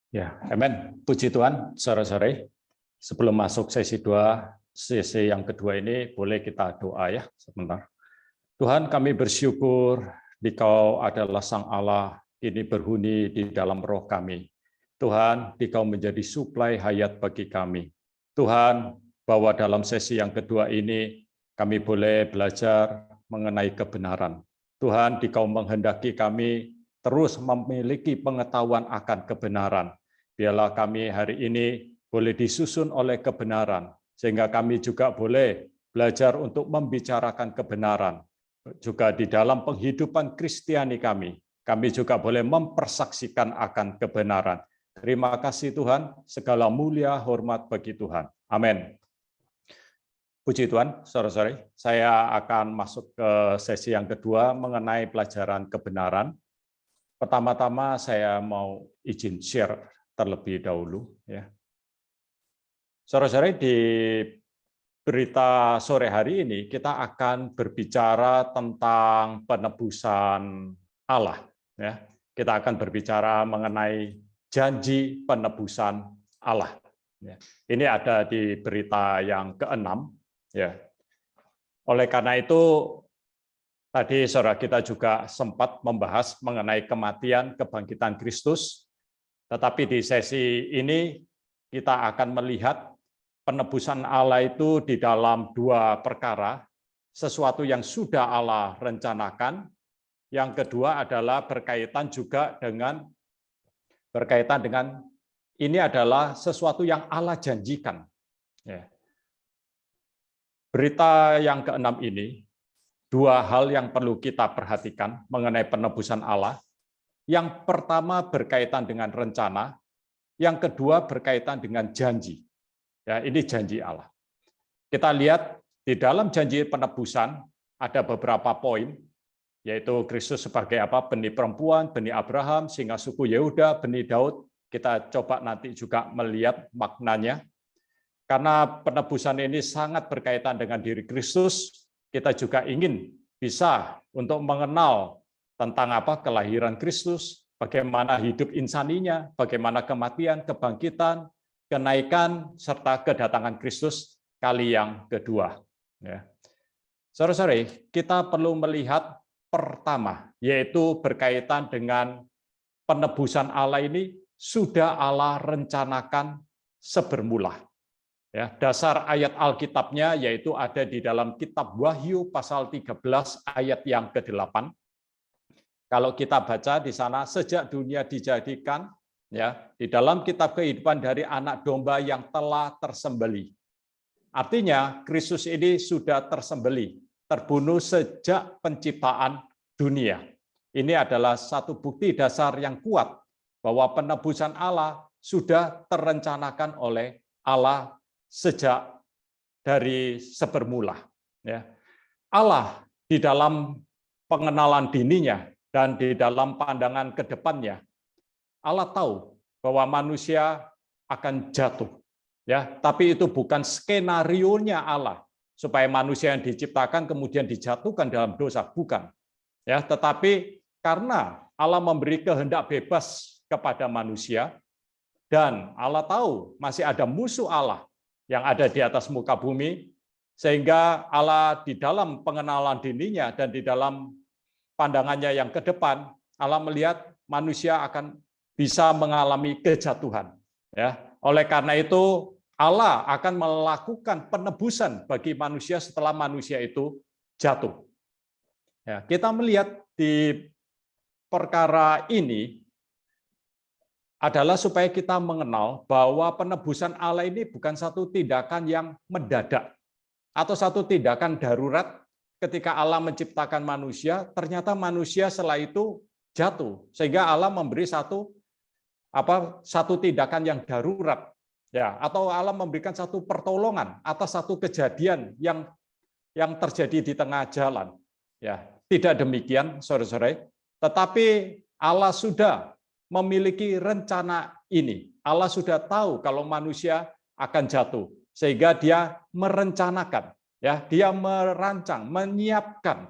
Ya, amin. Puji Tuhan, sore-sore. Sebelum masuk sesi yang kedua ini, boleh kita doa ya sebentar. Tuhan, kami bersyukur Dikau adalah Sang Allah, ini berhuni di dalam roh kami. Tuhan, Dikau menjadi suplai hayat bagi kami. Tuhan, bahwa dalam sesi yang kedua ini, kami boleh belajar mengenai kebenaran. Tuhan, Dikau menghendaki kami terus memiliki pengetahuan akan kebenaran. Biarlah kami hari ini boleh disusun oleh kebenaran, sehingga kami juga boleh belajar untuk membicarakan kebenaran. Juga di dalam penghidupan Kristiani kami juga boleh mempersaksikan akan kebenaran. Terima kasih Tuhan, segala mulia hormat bagi Tuhan. Amin. Puji Tuhan, sore-sore, saya akan masuk ke sesi yang kedua mengenai pelajaran kebenaran. Pertama-tama saya mau izin share terlebih dahulu. Ya. Sore-sore di berita sore hari ini kita akan berbicara tentang penebusan Allah. Ya. Kita akan berbicara mengenai janji penebusan Allah. Ya. Ini ada di berita yang ke-6. Ya. Oleh karena itu, tadi saudara kita juga sempat membahas mengenai kematian, kebangkitan Kristus. Tetapi di sesi ini kita akan melihat penebusan Allah itu di dalam dua perkara, sesuatu yang sudah Allah rencanakan, yang kedua adalah berkaitan dengan ini adalah sesuatu yang Allah janjikan. Berita yang ke-6 ini, dua hal yang perlu kita perhatikan mengenai penebusan Allah. Yang pertama berkaitan dengan rencana, yang kedua berkaitan dengan janji. Ya, ini janji Allah. Kita lihat di dalam janji penebusan ada beberapa poin, yaitu Kristus sebagai benih perempuan, benih Abraham, singa suku Yehuda, benih Daud. Kita coba nanti juga melihat maknanya. Karena penebusan ini sangat berkaitan dengan diri Kristus, kita juga ingin bisa untuk mengenal tentang kelahiran Kristus, bagaimana hidup insaninya, bagaimana kematian, kebangkitan, kenaikan, serta kedatangan Kristus kali yang kedua. Saudara-saudari, kita perlu melihat pertama, yaitu berkaitan dengan penebusan Allah ini sudah Allah rencanakan sebermula. Ya, dasar ayat Alkitabnya yaitu ada di dalam kitab Wahyu pasal 13 ayat yang ke-8. Kalau kita baca di sana, sejak dunia dijadikan, ya, di dalam kitab kehidupan dari anak domba yang telah tersembelih. Artinya Kristus ini sudah tersembelih, terbunuh sejak penciptaan dunia. Ini adalah satu bukti dasar yang kuat bahwa penebusan Allah sudah terencanakan oleh Allah sejak dari sebermula. Ya. Allah di dalam pengenalan dininya dan di dalam pandangan ke depannya, Allah tahu bahwa manusia akan jatuh. Ya, tapi itu bukan skenarionya Allah supaya manusia yang diciptakan kemudian dijatuhkan dalam dosa, bukan. Ya, tetapi karena Allah memberi kehendak bebas kepada manusia dan Allah tahu masih ada musuh Allah yang ada di atas muka bumi, sehingga Allah di dalam pengenalan dirinya dan di dalam pandangannya yang ke depan, Allah melihat manusia akan bisa mengalami kejatuhan. Ya, oleh karena itu Allah akan melakukan penebusan bagi manusia setelah manusia itu jatuh. Ya, kita melihat di perkara ini adalah supaya kita mengenal bahwa penebusan Allah ini bukan satu tindakan yang mendadak atau satu tindakan darurat ketika Allah menciptakan manusia, ternyata manusia setelah itu jatuh. Sehingga Allah memberi satu tindakan yang darurat. Ya, atau Allah memberikan satu pertolongan atas satu kejadian yang terjadi di tengah jalan. Ya, tidak demikian, saudara-saudara. Tetapi Allah sudah memiliki rencana ini. Allah sudah tahu kalau manusia akan jatuh, sehingga Dia merencanakan, ya, Dia merancang, menyiapkan,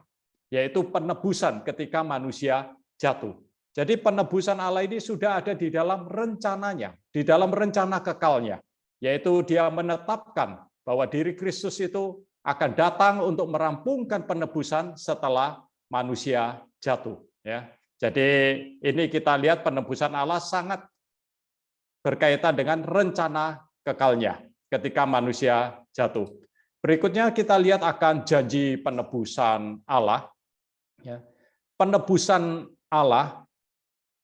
yaitu penebusan ketika manusia jatuh. Jadi penebusan Allah ini sudah ada di dalam rencananya, di dalam rencana kekalnya, yaitu Dia menetapkan bahwa diri Kristus itu akan datang untuk merampungkan penebusan setelah manusia jatuh. Ya, jadi ini kita lihat penebusan Allah sangat berkaitan dengan rencana kekalnya ketika manusia jatuh. Berikutnya kita lihat akan janji penebusan Allah. Ya, penebusan Allah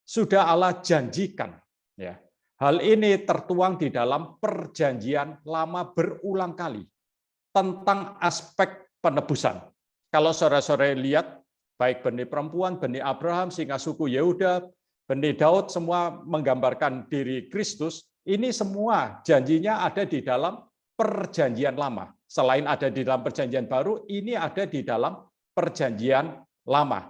sudah Allah janjikan. Ya. Hal ini tertuang di dalam perjanjian lama berulang kali tentang aspek penebusan. Kalau saudara-saudara lihat, baik benih perempuan, benih Abraham, singa suku Yehuda, benih Daud, semua menggambarkan diri Kristus, ini semua janjinya ada di dalam perjanjian lama. Selain ada di dalam perjanjian baru, ini ada di dalam perjanjian lama.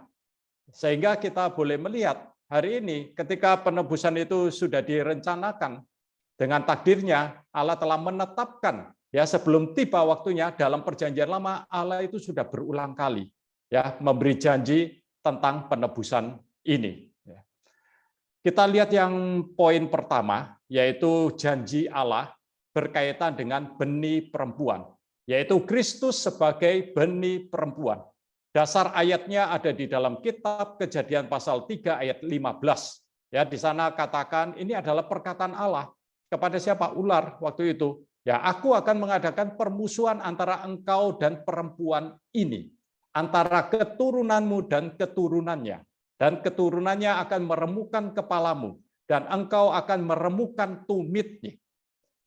Sehingga kita boleh melihat hari ini ketika penebusan itu sudah direncanakan dengan takdirnya, Allah telah menetapkan ya sebelum tiba waktunya. Dalam perjanjian lama Allah itu sudah berulang kali ya memberi janji tentang penebusan ini. Kita lihat yang poin pertama, yaitu janji Allah berkaitan dengan benih perempuan, yaitu Kristus sebagai benih perempuan. Dasar ayatnya ada di dalam kitab Kejadian pasal 3 ayat 15. Ya, di sana katakan ini adalah perkataan Allah kepada siapa? Ular waktu itu. Ya, aku akan mengadakan permusuhan antara engkau dan perempuan ini, antara keturunanmu dan keturunannya. Dan keturunannya akan meremukkan kepalamu, dan engkau akan meremukkan tumitnya.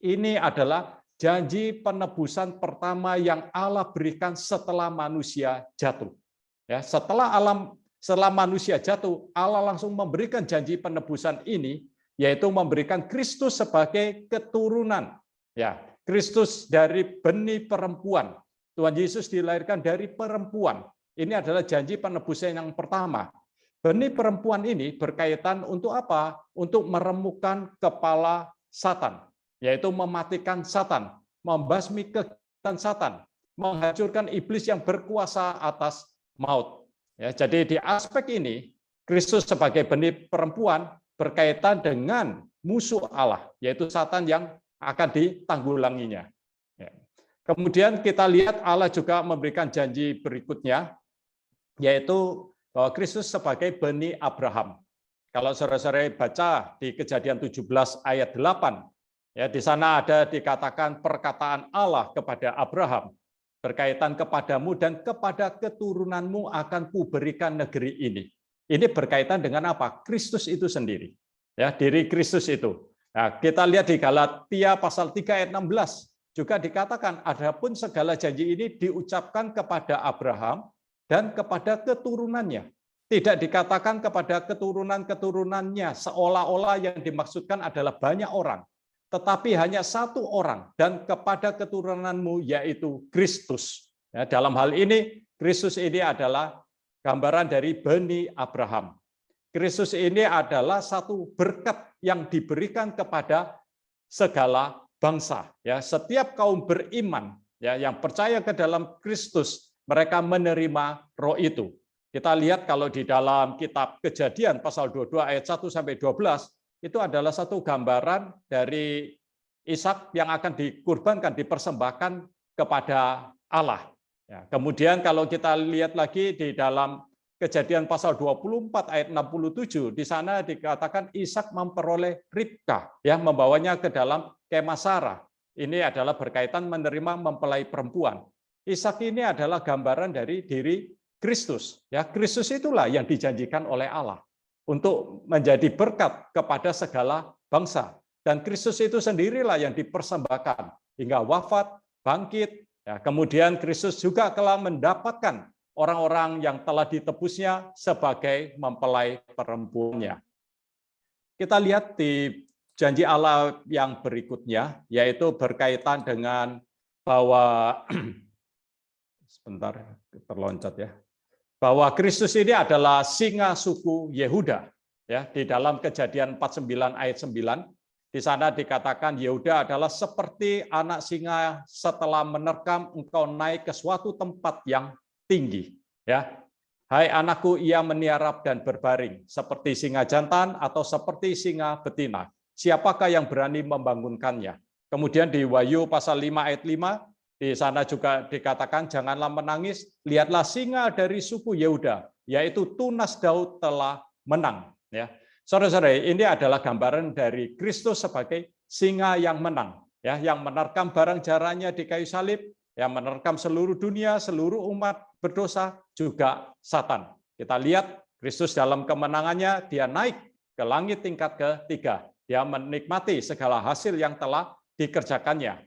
Ini adalah janji penebusan pertama yang Allah berikan setelah manusia jatuh. Ya, setelah manusia jatuh, Allah langsung memberikan janji penebusan ini, yaitu memberikan Kristus sebagai keturunan. Ya, Kristus dari benih perempuan. Tuhan Yesus dilahirkan dari perempuan. Ini adalah janji penebusan yang pertama. Benih perempuan ini berkaitan untuk apa? Untuk meremukkan kepala Satan, yaitu mematikan Satan, membasmi kegiatan Satan, menghancurkan iblis yang berkuasa atas maut. Ya, jadi di aspek ini, Kristus sebagai benih perempuan berkaitan dengan musuh Allah, yaitu Satan yang akan ditanggulanginya. Ya. Kemudian kita lihat Allah juga memberikan janji berikutnya, yaitu bahwa Kristus sebagai benih Abraham. Kalau saudara-saudara baca di Kejadian 17 ayat 8, ya di sana ada dikatakan perkataan Allah kepada Abraham, berkaitan kepadamu dan kepada keturunanmu akan kuberikan negeri ini. Ini berkaitan dengan apa? Kristus itu sendiri. Ya, diri Kristus itu. Nah, kita lihat di Galatia pasal 3 ayat 16 juga dikatakan adapun segala janji ini diucapkan kepada Abraham dan kepada keturunannya. Tidak dikatakan kepada keturunan-keturunannya seolah-olah yang dimaksudkan adalah banyak orang, tetapi hanya satu orang, dan kepada keturunanmu yaitu Kristus. Ya, dalam hal ini, Kristus ini adalah gambaran dari benih Abraham. Kristus ini adalah satu berkat yang diberikan kepada segala bangsa. Ya, setiap kaum beriman ya yang percaya ke dalam Kristus, mereka menerima roh itu. Kita lihat kalau di dalam kitab Kejadian pasal 22 ayat 1 sampai 12 itu adalah satu gambaran dari Ishak yang akan dikurbankan, dipersembahkan kepada Allah. Ya, kemudian kalau kita lihat lagi di dalam Kejadian pasal 24 ayat 67, di sana dikatakan Ishak memperoleh Ribka, ya, membawanya ke dalam kemah Sarah. Ini adalah berkaitan menerima mempelai perempuan. Ishak ini adalah gambaran dari diri Kristus. Ya, Kristus itulah yang dijanjikan oleh Allah untuk menjadi berkat kepada segala bangsa. Dan Kristus itu sendirilah yang dipersembahkan hingga wafat, bangkit. Ya, kemudian Kristus juga telah mendapatkan orang-orang yang telah ditebusnya sebagai mempelai perempuannya. Kita lihat di janji Allah yang berikutnya, yaitu berkaitan dengan bahwa sebentar terloncat ya. Bahwa Kristus ini adalah singa suku Yehuda. Ya, di dalam Kejadian 49 ayat 9, di sana dikatakan Yehuda adalah seperti anak singa setelah menerkam engkau naik ke suatu tempat yang tinggi. Ya, Hai anakku, ia meniarap dan berbaring, seperti singa jantan atau seperti singa betina. Siapakah yang berani membangunkannya? Kemudian di Wahyu pasal 5 ayat 5, di sana juga dikatakan, janganlah menangis, lihatlah singa dari suku Yehuda, yaitu tunas Daud telah menang. Ya, saudara-saudara, ini adalah gambaran dari Kristus sebagai singa yang menang, ya, yang menerkam barang jaranya di kayu salib, yang menerkam seluruh dunia, seluruh umat berdosa, juga Satan. Kita lihat Kristus dalam kemenangannya, dia naik ke langit tingkat ketiga. Dia menikmati segala hasil yang telah dikerjakannya.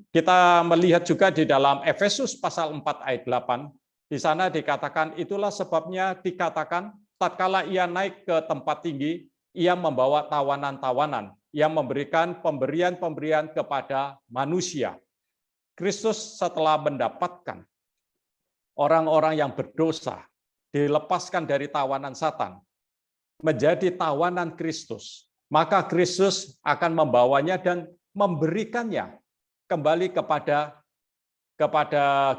Kita melihat juga di dalam Efesus pasal 4 ayat 8, di sana dikatakan, itulah sebabnya dikatakan, tatkala ia naik ke tempat tinggi, ia membawa tawanan-tawanan, yang memberikan pemberian-pemberian kepada manusia. Kristus setelah mendapatkan orang-orang yang berdosa, dilepaskan dari tawanan Satan, menjadi tawanan Kristus, maka Kristus akan membawanya dan memberikannya kembali kepada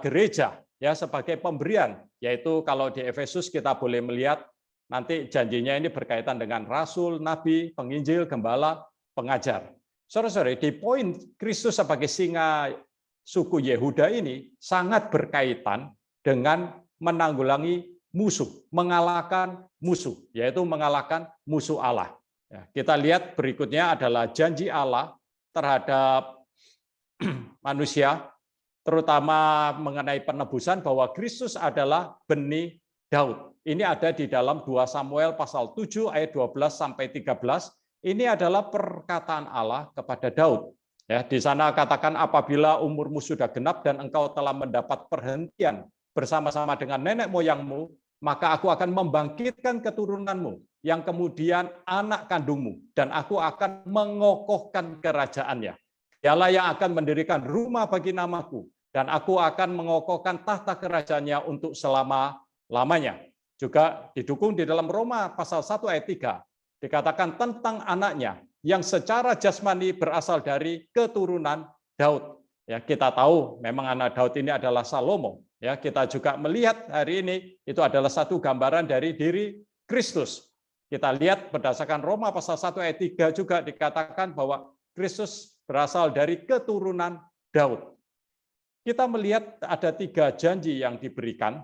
gereja, ya, sebagai pemberian. Yaitu kalau di Efesus kita boleh melihat nanti janjinya ini berkaitan dengan rasul, nabi, penginjil, gembala, pengajar. Saudara-saudara, di poin Kristus sebagai singa suku Yehuda ini sangat berkaitan dengan menanggulangi musuh, mengalahkan musuh, yaitu mengalahkan musuh Allah. Ya, kita lihat berikutnya adalah janji Allah terhadap manusia, terutama mengenai penebusan, bahwa Kristus adalah benih Daud. Ini ada di dalam 2 Samuel pasal 7 ayat 12 sampai 13. Ini adalah perkataan Allah kepada Daud. Ya, di sana katakan, apabila umurmu sudah genap dan engkau telah mendapat perhentian bersama-sama dengan nenek moyangmu, maka aku akan membangkitkan keturunanmu yang kemudian anak kandungmu, dan aku akan mengokohkan kerajaannya. Dialah yang akan mendirikan rumah bagi namaku, dan aku akan mengokohkan tahta kerajaannya untuk selama-lamanya. Juga didukung di dalam Roma pasal 1 ayat 3, dikatakan tentang anaknya yang secara jasmani berasal dari keturunan Daud. Ya, kita tahu memang anak Daud ini adalah Salomo. Ya, kita juga melihat hari ini itu adalah satu gambaran dari diri Kristus. Kita lihat berdasarkan Roma pasal 1 ayat 3 juga dikatakan bahwa Kristus berasal dari keturunan Daud. Kita melihat ada 3 janji yang diberikan,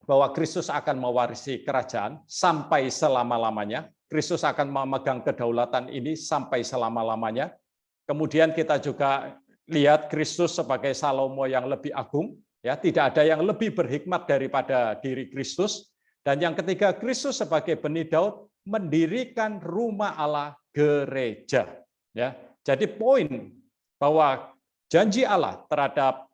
bahwa Kristus akan mewarisi kerajaan sampai selama-lamanya. Kristus akan memegang kedaulatan ini sampai selama-lamanya. Kemudian kita juga lihat Kristus sebagai Salomo yang lebih agung, ya, tidak ada yang lebih berhikmat daripada diri Kristus. Dan yang ketiga, Kristus sebagai benih Daud mendirikan rumah Allah, gereja. Ya, jadi poin bahwa janji Allah terhadap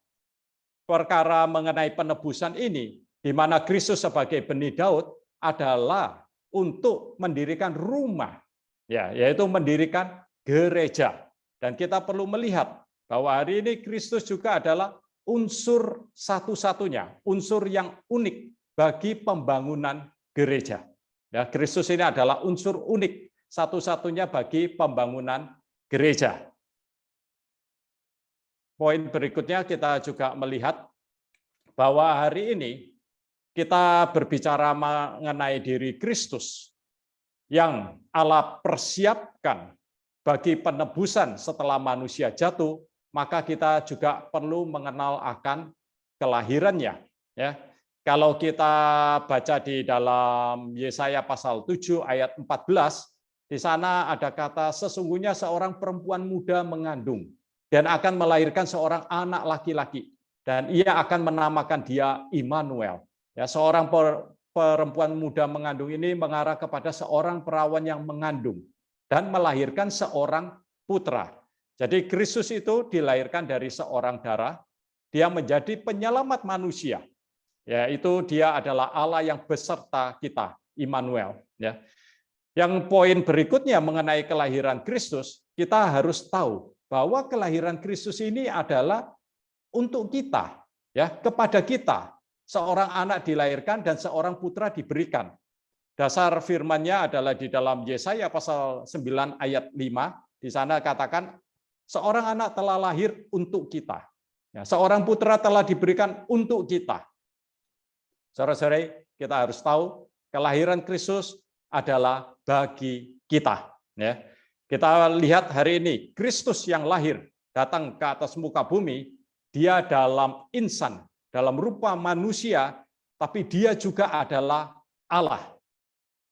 perkara mengenai penebusan ini, di mana Kristus sebagai benih Daud adalah untuk mendirikan rumah, ya, yaitu mendirikan gereja. Dan kita perlu melihat bahwa hari ini Kristus juga adalah unsur satu-satunya, unsur yang unik bagi pembangunan gereja. Ya, Kristus ini adalah unsur unik satu-satunya bagi pembangunan gereja. Poin berikutnya kita juga melihat bahwa hari ini kita berbicara mengenai diri Kristus yang Allah persiapkan bagi penebusan setelah manusia jatuh, maka kita juga perlu mengenal akan kelahirannya. Ya, kalau kita baca di dalam Yesaya pasal 7 ayat 14, di sana ada kata, sesungguhnya seorang perempuan muda mengandung dan akan melahirkan seorang anak laki-laki, dan ia akan menamakan dia Immanuel. Ya, seorang perempuan muda mengandung ini mengarah kepada seorang perawan yang mengandung dan melahirkan seorang putra. Jadi Kristus itu dilahirkan dari seorang darah, dia menjadi penyelamat manusia. Yaitu dia adalah Allah yang beserta kita, Immanuel. Ya. Yang poin berikutnya mengenai kelahiran Kristus, kita harus tahu bahwa kelahiran Kristus ini adalah untuk kita, ya, kepada kita. Seorang anak dilahirkan dan seorang putra diberikan. Dasar firman-Nya adalah di dalam Yesaya pasal 9 ayat 5, di sana katakan seorang anak telah lahir untuk kita. Ya, seorang putra telah diberikan untuk kita. Saudara-saudara, kita harus tahu kelahiran Kristus adalah bagi kita. Ya. Kita lihat hari ini, Kristus yang lahir datang ke atas muka bumi, dia dalam insan, dalam rupa manusia, tapi dia juga adalah Allah.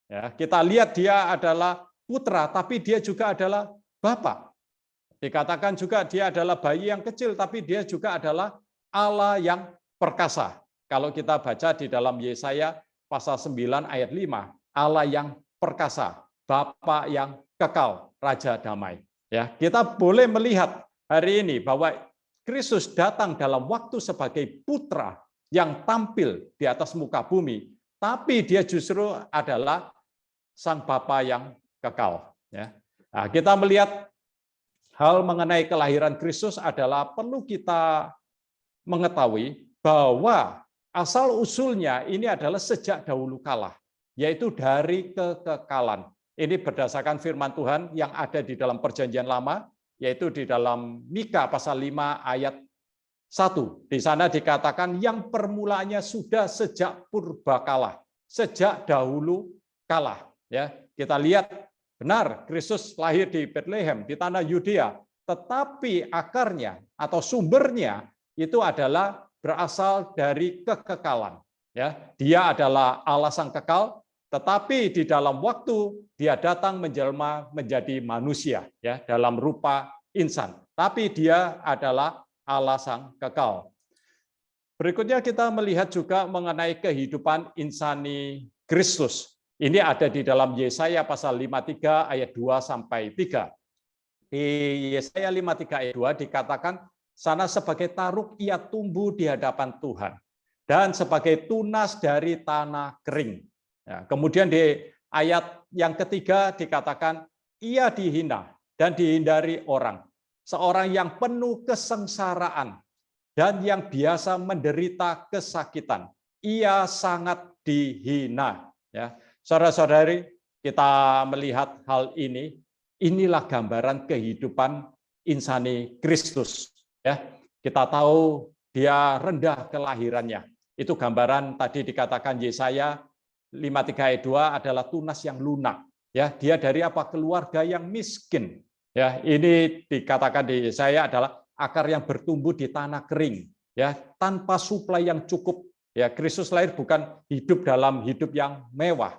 Ya, kita lihat dia adalah putra, tapi dia juga adalah Bapa. Dikatakan juga dia adalah bayi yang kecil, tapi dia juga adalah Allah yang perkasa. Kalau kita baca di dalam Yesaya pasal 9 ayat 5, Allah yang perkasa, Bapa yang kekal, Raja damai. Ya, kita boleh melihat hari ini bahwa Kristus datang dalam waktu sebagai putra yang tampil di atas muka bumi, tapi dia justru adalah Sang Bapa yang kekal. Ya. Nah, kita melihat hal mengenai kelahiran Kristus adalah perlu kita mengetahui bahwa asal-usulnya ini adalah sejak dahulu kala, yaitu dari kekekalan. Ini berdasarkan firman Tuhan yang ada di dalam Perjanjian Lama, yaitu di dalam Mika pasal 5 ayat 1. Di sana dikatakan yang permulaannya sudah sejak purbakala, sejak dahulu kala. Ya, kita lihat benar Kristus lahir di Bethlehem, di tanah Yudea, tetapi akarnya atau sumbernya itu adalah berasal dari kekekalan. Ya, dia adalah Allah sang kekal, tetapi di dalam waktu dia datang menjelma menjadi manusia, ya, dalam rupa insan. Tapi dia adalah Allah sang kekal. Berikutnya kita melihat juga mengenai kehidupan insani Kristus. Ini ada di dalam Yesaya pasal 53 ayat 2 sampai 3. Di Yesaya 53 ayat 2 dikatakan, sana sebagai taruk ia tumbuh di hadapan Tuhan, dan sebagai tunas dari tanah kering. Ya, kemudian di ayat yang ketiga dikatakan, ia dihina dan dihindari orang, seorang yang penuh kesengsaraan dan yang biasa menderita kesakitan. Ia sangat dihina. Ya, saudara-saudari, kita melihat hal ini, inilah gambaran kehidupan insani Kristus. Ya, kita tahu dia rendah kelahirannya. Itu gambaran tadi dikatakan Yesaya 53 ayat 2 adalah tunas yang lunak. Ya, dia dari apa? Keluarga yang miskin. Ya, ini dikatakan di Yesaya adalah akar yang bertumbuh di tanah kering. Ya, tanpa suplai yang cukup. Ya, Kristus lahir bukan hidup dalam hidup yang mewah.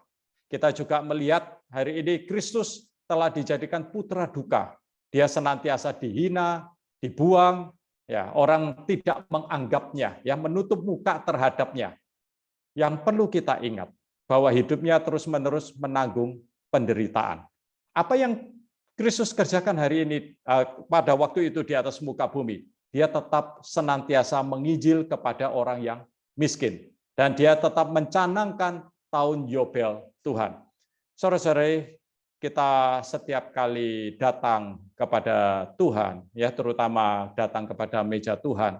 Kita juga melihat hari ini Kristus telah dijadikan putra duka. Dia senantiasa dihina, dibuang, ya, orang tidak menganggapnya, ya, menutup muka terhadapnya. Yang perlu kita ingat bahwa hidupnya terus-menerus menanggung penderitaan. Apa yang Kristus kerjakan hari ini pada waktu itu di atas muka bumi? Dia tetap senantiasa menginjil kepada orang yang miskin, dan dia tetap mencanangkan tahun Yobel Tuhan. Saudara-saudara, kita setiap kali datang kepada Tuhan, ya, terutama datang kepada meja Tuhan,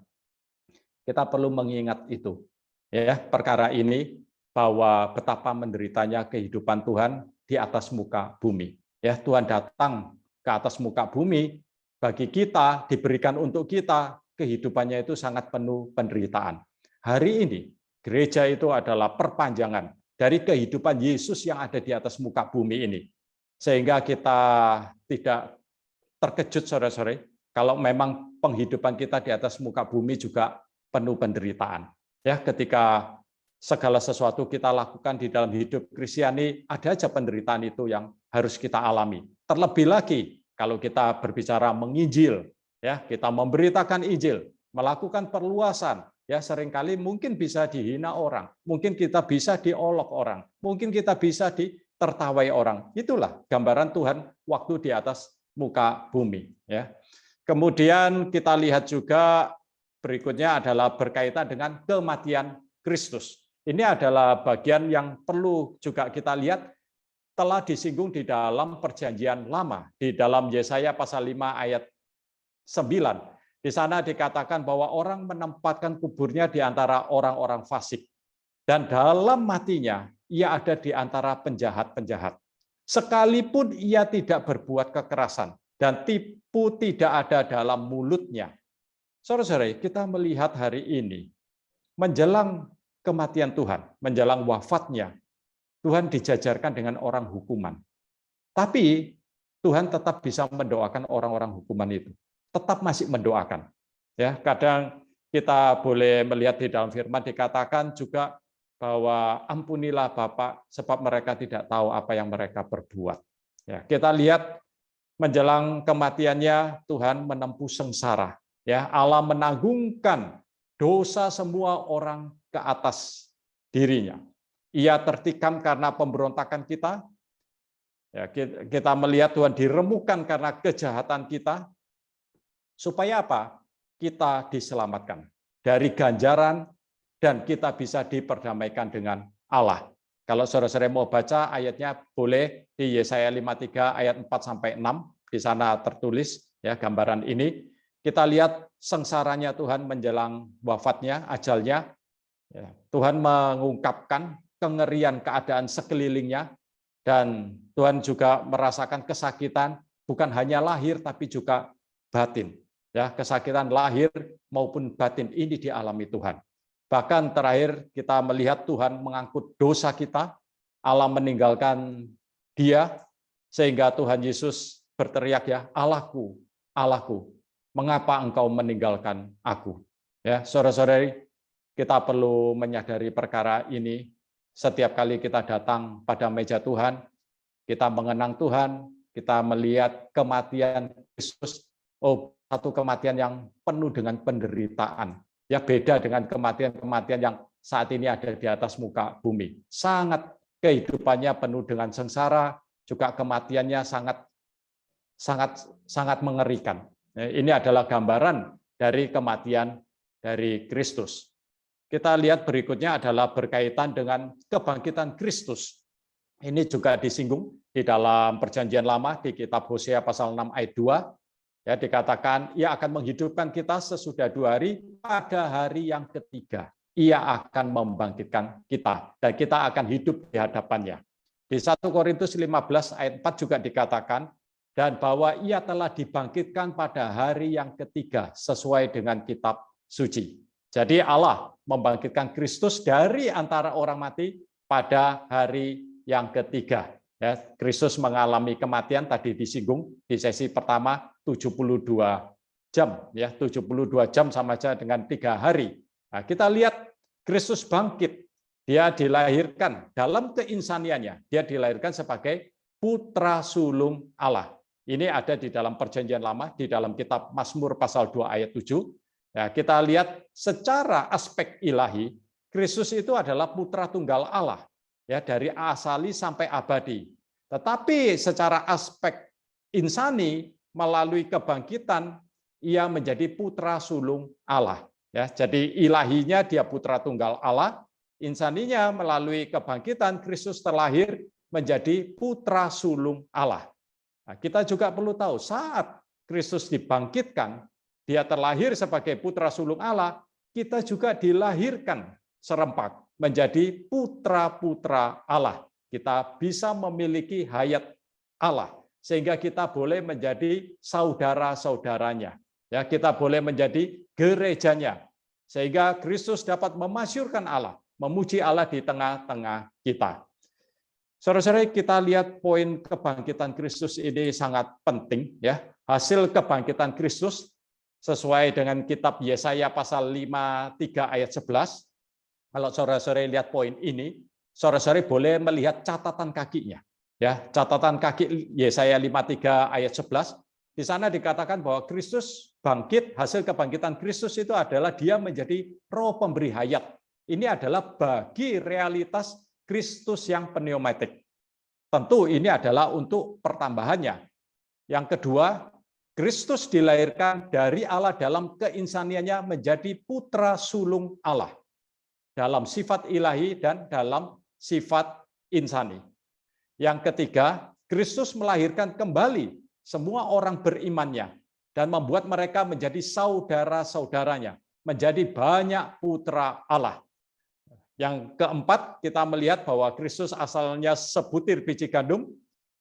kita perlu mengingat itu, ya, perkara ini, bahwa betapa menderitanya kehidupan Tuhan di atas muka bumi. Ya, Tuhan datang ke atas muka bumi bagi kita, diberikan untuk kita, kehidupannya itu sangat penuh penderitaan. Hari ini gereja itu adalah perpanjangan dari kehidupan Yesus yang ada di atas muka bumi ini. Sehingga kita tidak terkejut, saudara-saudara, kalau memang penghidupan kita di atas muka bumi juga penuh penderitaan. Ya, ketika segala sesuatu kita lakukan di dalam hidup Kristiani, ada aja penderitaan itu yang harus kita alami. Terlebih lagi kalau kita berbicara menginjil, ya, kita memberitakan Injil, melakukan perluasan, ya, seringkali mungkin bisa dihina orang, mungkin kita bisa diolok orang, mungkin kita bisa ditertawai orang. Itulah gambaran Tuhan waktu di atas muka bumi. Ya. Kemudian kita lihat juga berikutnya adalah berkaitan dengan kematian Kristus. Ini adalah bagian yang perlu juga kita lihat, telah disinggung di dalam Perjanjian Lama, di dalam Yesaya pasal 5 ayat 9. Di sana dikatakan bahwa orang menempatkan kuburnya di antara orang-orang fasik, dan dalam matinya ia ada di antara penjahat-penjahat. Sekalipun ia tidak berbuat kekerasan dan tipu tidak ada dalam mulutnya. Saudara-saudara, kita melihat hari ini menjelang kematian Tuhan, menjelang wafatnya, Tuhan dijajarkan dengan orang hukuman. Tapi Tuhan tetap bisa mendoakan orang-orang hukuman itu. Tetap masih mendoakan. Ya, kadang kita boleh melihat di dalam firman dikatakan juga bahwa ampunilah Bapa sebab mereka tidak tahu apa yang mereka perbuat. Ya, kita lihat menjelang kematiannya Tuhan menempuh sengsara. Ya, Allah menanggungkan dosa semua orang ke atas dirinya. Ia tertikam karena pemberontakan kita. Ya, kita melihat Tuhan diremukkan karena kejahatan kita. Supaya apa? Kita diselamatkan dari ganjaran dan kita bisa diperdamaikan dengan Allah. Kalau saudara-saudara mau baca ayatnya boleh di Yesaya 53 ayat 4 sampai 6, di sana tertulis ya gambaran ini. Kita lihat sengsaranya Tuhan menjelang wafatnya, ajalnya. Ya, Tuhan mengungkapkan kengerian keadaan sekelilingnya dan Tuhan juga merasakan kesakitan bukan hanya lahir tapi juga batin. Ya, kesakitan lahir maupun batin ini dialami Tuhan. Bahkan terakhir kita melihat Tuhan mengangkut dosa kita, Allah meninggalkan Dia, sehingga Tuhan Yesus berteriak ya, Allahku, Allahku, mengapa engkau meninggalkan aku? Ya, saudara-saudari, kita perlu menyadari perkara ini. Setiap kali kita datang pada meja Tuhan, kita mengenang Tuhan, kita melihat kematian Kristus, satu kematian yang penuh dengan penderitaan. Ya, beda dengan kematian-kematian yang saat ini ada di atas muka bumi. Sangat kehidupannya penuh dengan sengsara, juga kematiannya sangat mengerikan. Ini adalah gambaran dari kematian dari Kristus. Kita lihat berikutnya adalah berkaitan dengan kebangkitan Kristus. Ini juga disinggung di dalam Perjanjian Lama di kitab Hosea pasal 6 ayat 2. Ya, dikatakan ia akan menghidupkan kita sesudah 2 hari, pada hari yang ketiga ia akan membangkitkan kita dan kita akan hidup di hadapannya. Di 1 Korintus 15 ayat 4 juga dikatakan dan bahwa ia telah dibangkitkan pada hari yang ketiga sesuai dengan kitab suci. Jadi Allah membangkitkan Kristus dari antara orang mati pada hari yang ketiga. Ya, Kristus mengalami kematian tadi disinggung di sesi pertama 72 jam, ya 72 jam sama saja dengan 3 hari. Nah, kita lihat Kristus bangkit, dia dilahirkan dalam keinsaniannya, dia dilahirkan sebagai putra sulung Allah. Ini ada di dalam Perjanjian Lama, di dalam kitab Mazmur pasal 2 ayat 7. Ya, kita lihat secara aspek ilahi, Kristus itu adalah putra tunggal Allah. Ya, dari asali sampai abadi. Tetapi secara aspek insani melalui kebangkitan ia menjadi putra sulung Allah. Ya, jadi ilahinya dia putra tunggal Allah, insaninya melalui kebangkitan Kristus terlahir menjadi putra sulung Allah. Nah, kita juga perlu tahu saat Kristus dibangkitkan, dia terlahir sebagai putra sulung Allah, kita juga dilahirkan serempak menjadi putra-putra Allah. Kita bisa memiliki hayat Allah sehingga kita boleh menjadi saudara-saudaranya. Ya, kita boleh menjadi gerejanya sehingga Kristus dapat memasyurkan Allah, memuji Allah di tengah-tengah kita. Saudara-saudara, kita lihat poin kebangkitan Kristus ini sangat penting ya. Hasil kebangkitan Kristus sesuai dengan kitab Yesaya pasal 53 ayat 11. Kalau saudara-saudara lihat poin ini, saudara-saudara boleh melihat catatan kakinya. Ya, catatan kaki Yesaya 53 ayat 11. Di sana dikatakan bahwa Kristus bangkit, hasil kebangkitan Kristus itu adalah dia menjadi roh pemberi hayat. Ini adalah bagi realitas Kristus yang pneumatik. Tentu ini adalah untuk pertambahannya. Yang kedua, Kristus dilahirkan dari Allah dalam keinsaniannya menjadi putra sulung Allah. Dalam sifat ilahi dan dalam sifat insani. Yang ketiga, Kristus melahirkan kembali semua orang berimannya dan membuat mereka menjadi saudara-saudaranya, menjadi banyak putra Allah. Yang keempat, kita melihat bahwa Kristus asalnya sebutir biji gandum,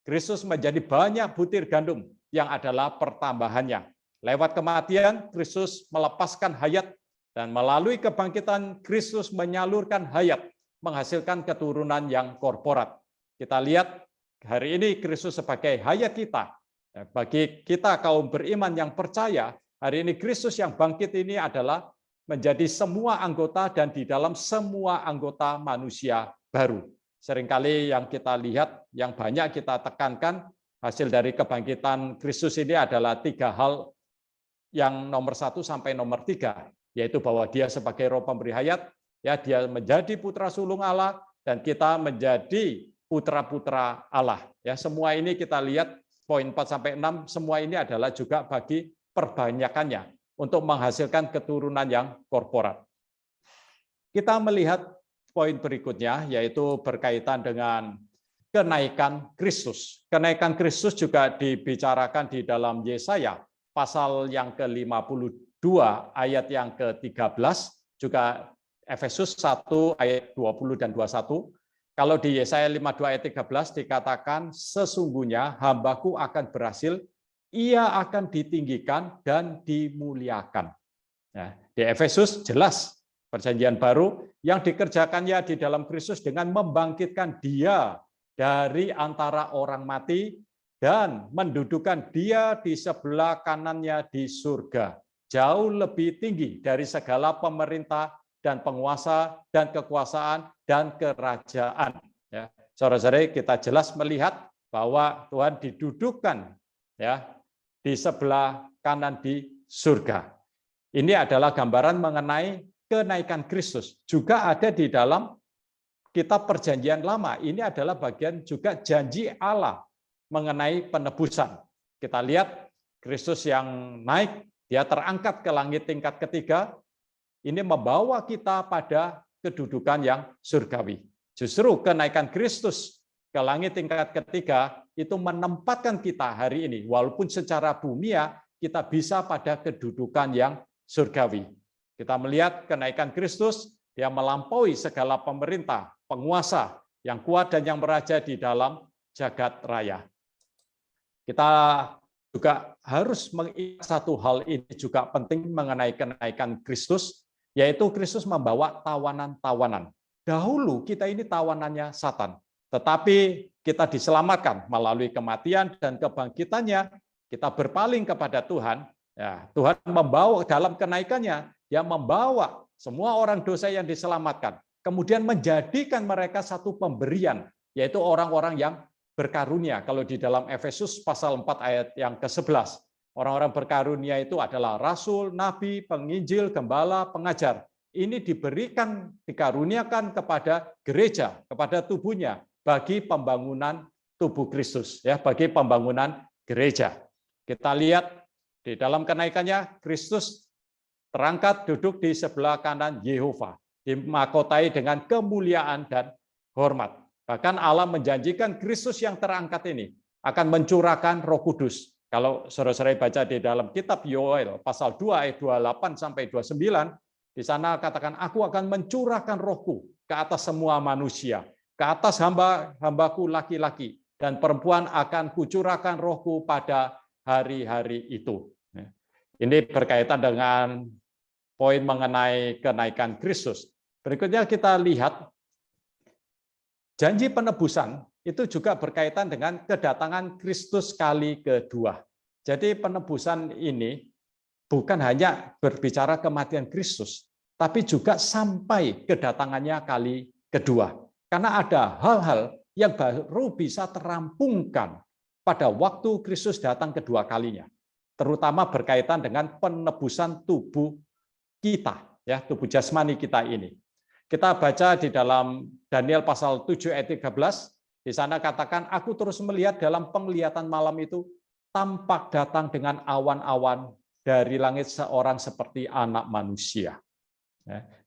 Kristus menjadi banyak butir gandum yang adalah pertambahannya. Lewat kematian, Kristus melepaskan hayat Dan melalui kebangkitan Kristus menyalurkan hayat, menghasilkan keturunan yang korporat. Kita lihat hari ini Kristus sebagai hayat kita. Bagi kita kaum beriman yang percaya, hari ini Kristus yang bangkit ini adalah menjadi semua anggota dan di dalam semua anggota manusia baru. Seringkali yang kita lihat, yang banyak kita tekankan, hasil dari kebangkitan Kristus ini adalah 3 hal yang nomor 1 sampai nomor 3, yaitu bahwa dia sebagai roh pemberi hayat, ya dia menjadi putra sulung Allah, dan kita menjadi putra-putra Allah. Ya, semua ini kita lihat poin 4 sampai 6, semua ini adalah juga bagi perbanyakannya untuk menghasilkan keturunan yang korporat. Kita melihat poin berikutnya, yaitu berkaitan dengan kenaikan Kristus. Kenaikan Kristus juga dibicarakan di dalam Yesaya, pasal yang ke-52, ayat yang ke-13, juga Efesus 1, ayat 20 dan 21. Kalau di Yesaya 52 ayat 13 dikatakan, sesungguhnya hambaku akan berhasil, ia akan ditinggikan dan dimuliakan. Ya, di Efesus jelas perjanjian baru yang dikerjakannya di dalam Kristus dengan membangkitkan dia dari antara orang mati dan mendudukan dia di sebelah kanannya di surga, jauh lebih tinggi dari segala pemerintah dan penguasa dan kekuasaan dan kerajaan. Ya, saudara-saudara, kita jelas melihat bahwa Tuhan didudukkan ya di sebelah kanan di surga. Ini adalah gambaran mengenai kenaikan Kristus. Juga ada di dalam kitab Perjanjian Lama. Ini adalah bagian juga janji Allah mengenai penebusan. Kita lihat Kristus yang naik, dia terangkat ke langit tingkat ketiga. Ini membawa kita pada kedudukan yang surgawi. Justru kenaikan Kristus ke langit tingkat ketiga itu menempatkan kita hari ini, walaupun secara bumia kita bisa pada kedudukan yang surgawi. Kita melihat kenaikan Kristus, dia melampaui segala pemerintah, penguasa yang kuat dan yang meraja di dalam jagat raya. Kita juga harus mengingat satu hal ini juga penting mengenai kenaikan Kristus, yaitu Kristus membawa tawanan-tawanan. Dahulu kita ini tawanannya Satan, tetapi kita diselamatkan melalui kematian dan kebangkitannya, kita berpaling kepada Tuhan. Ya, Tuhan membawa dalam kenaikannya, dia membawa semua orang dosa yang diselamatkan, kemudian menjadikan mereka satu pemberian, yaitu orang-orang yang berkarunia. Kalau di dalam Efesus pasal 4 ayat yang ke-11, orang-orang berkarunia itu adalah rasul, nabi, penginjil, gembala, pengajar. Ini diberikan, dikaruniakan kepada gereja, kepada tubuhnya, bagi pembangunan tubuh Kristus, ya, bagi pembangunan gereja. Kita lihat di dalam kenaikannya, Kristus terangkat duduk di sebelah kanan Yehova, dimahkotai dengan kemuliaan dan hormat. Bahkan Allah menjanjikan Kristus yang terangkat ini akan mencurahkan Roh Kudus. Kalau saudara-saudara baca di dalam kitab Yoel pasal 2 ayat 28 sampai 29, di sana katakan, aku akan mencurahkan rohku ke atas semua manusia, ke atas hamba-hambaku laki-laki, dan perempuan akan kucurahkan rohku pada hari-hari itu. Ini berkaitan dengan poin mengenai kenaikan Kristus. Berikutnya kita lihat, janji penebusan itu juga berkaitan dengan kedatangan Kristus kali kedua. Jadi penebusan ini bukan hanya berbicara kematian Kristus, tapi juga sampai kedatangannya kali kedua. Karena ada hal-hal yang baru bisa terampungkan pada waktu Kristus datang kedua kalinya, terutama berkaitan dengan penebusan tubuh kita, ya, tubuh jasmani kita ini. Kita baca di dalam Daniel pasal 7 ayat 13, di sana katakan, aku terus melihat dalam penglihatan malam itu, tampak datang dengan awan-awan dari langit seorang seperti anak manusia.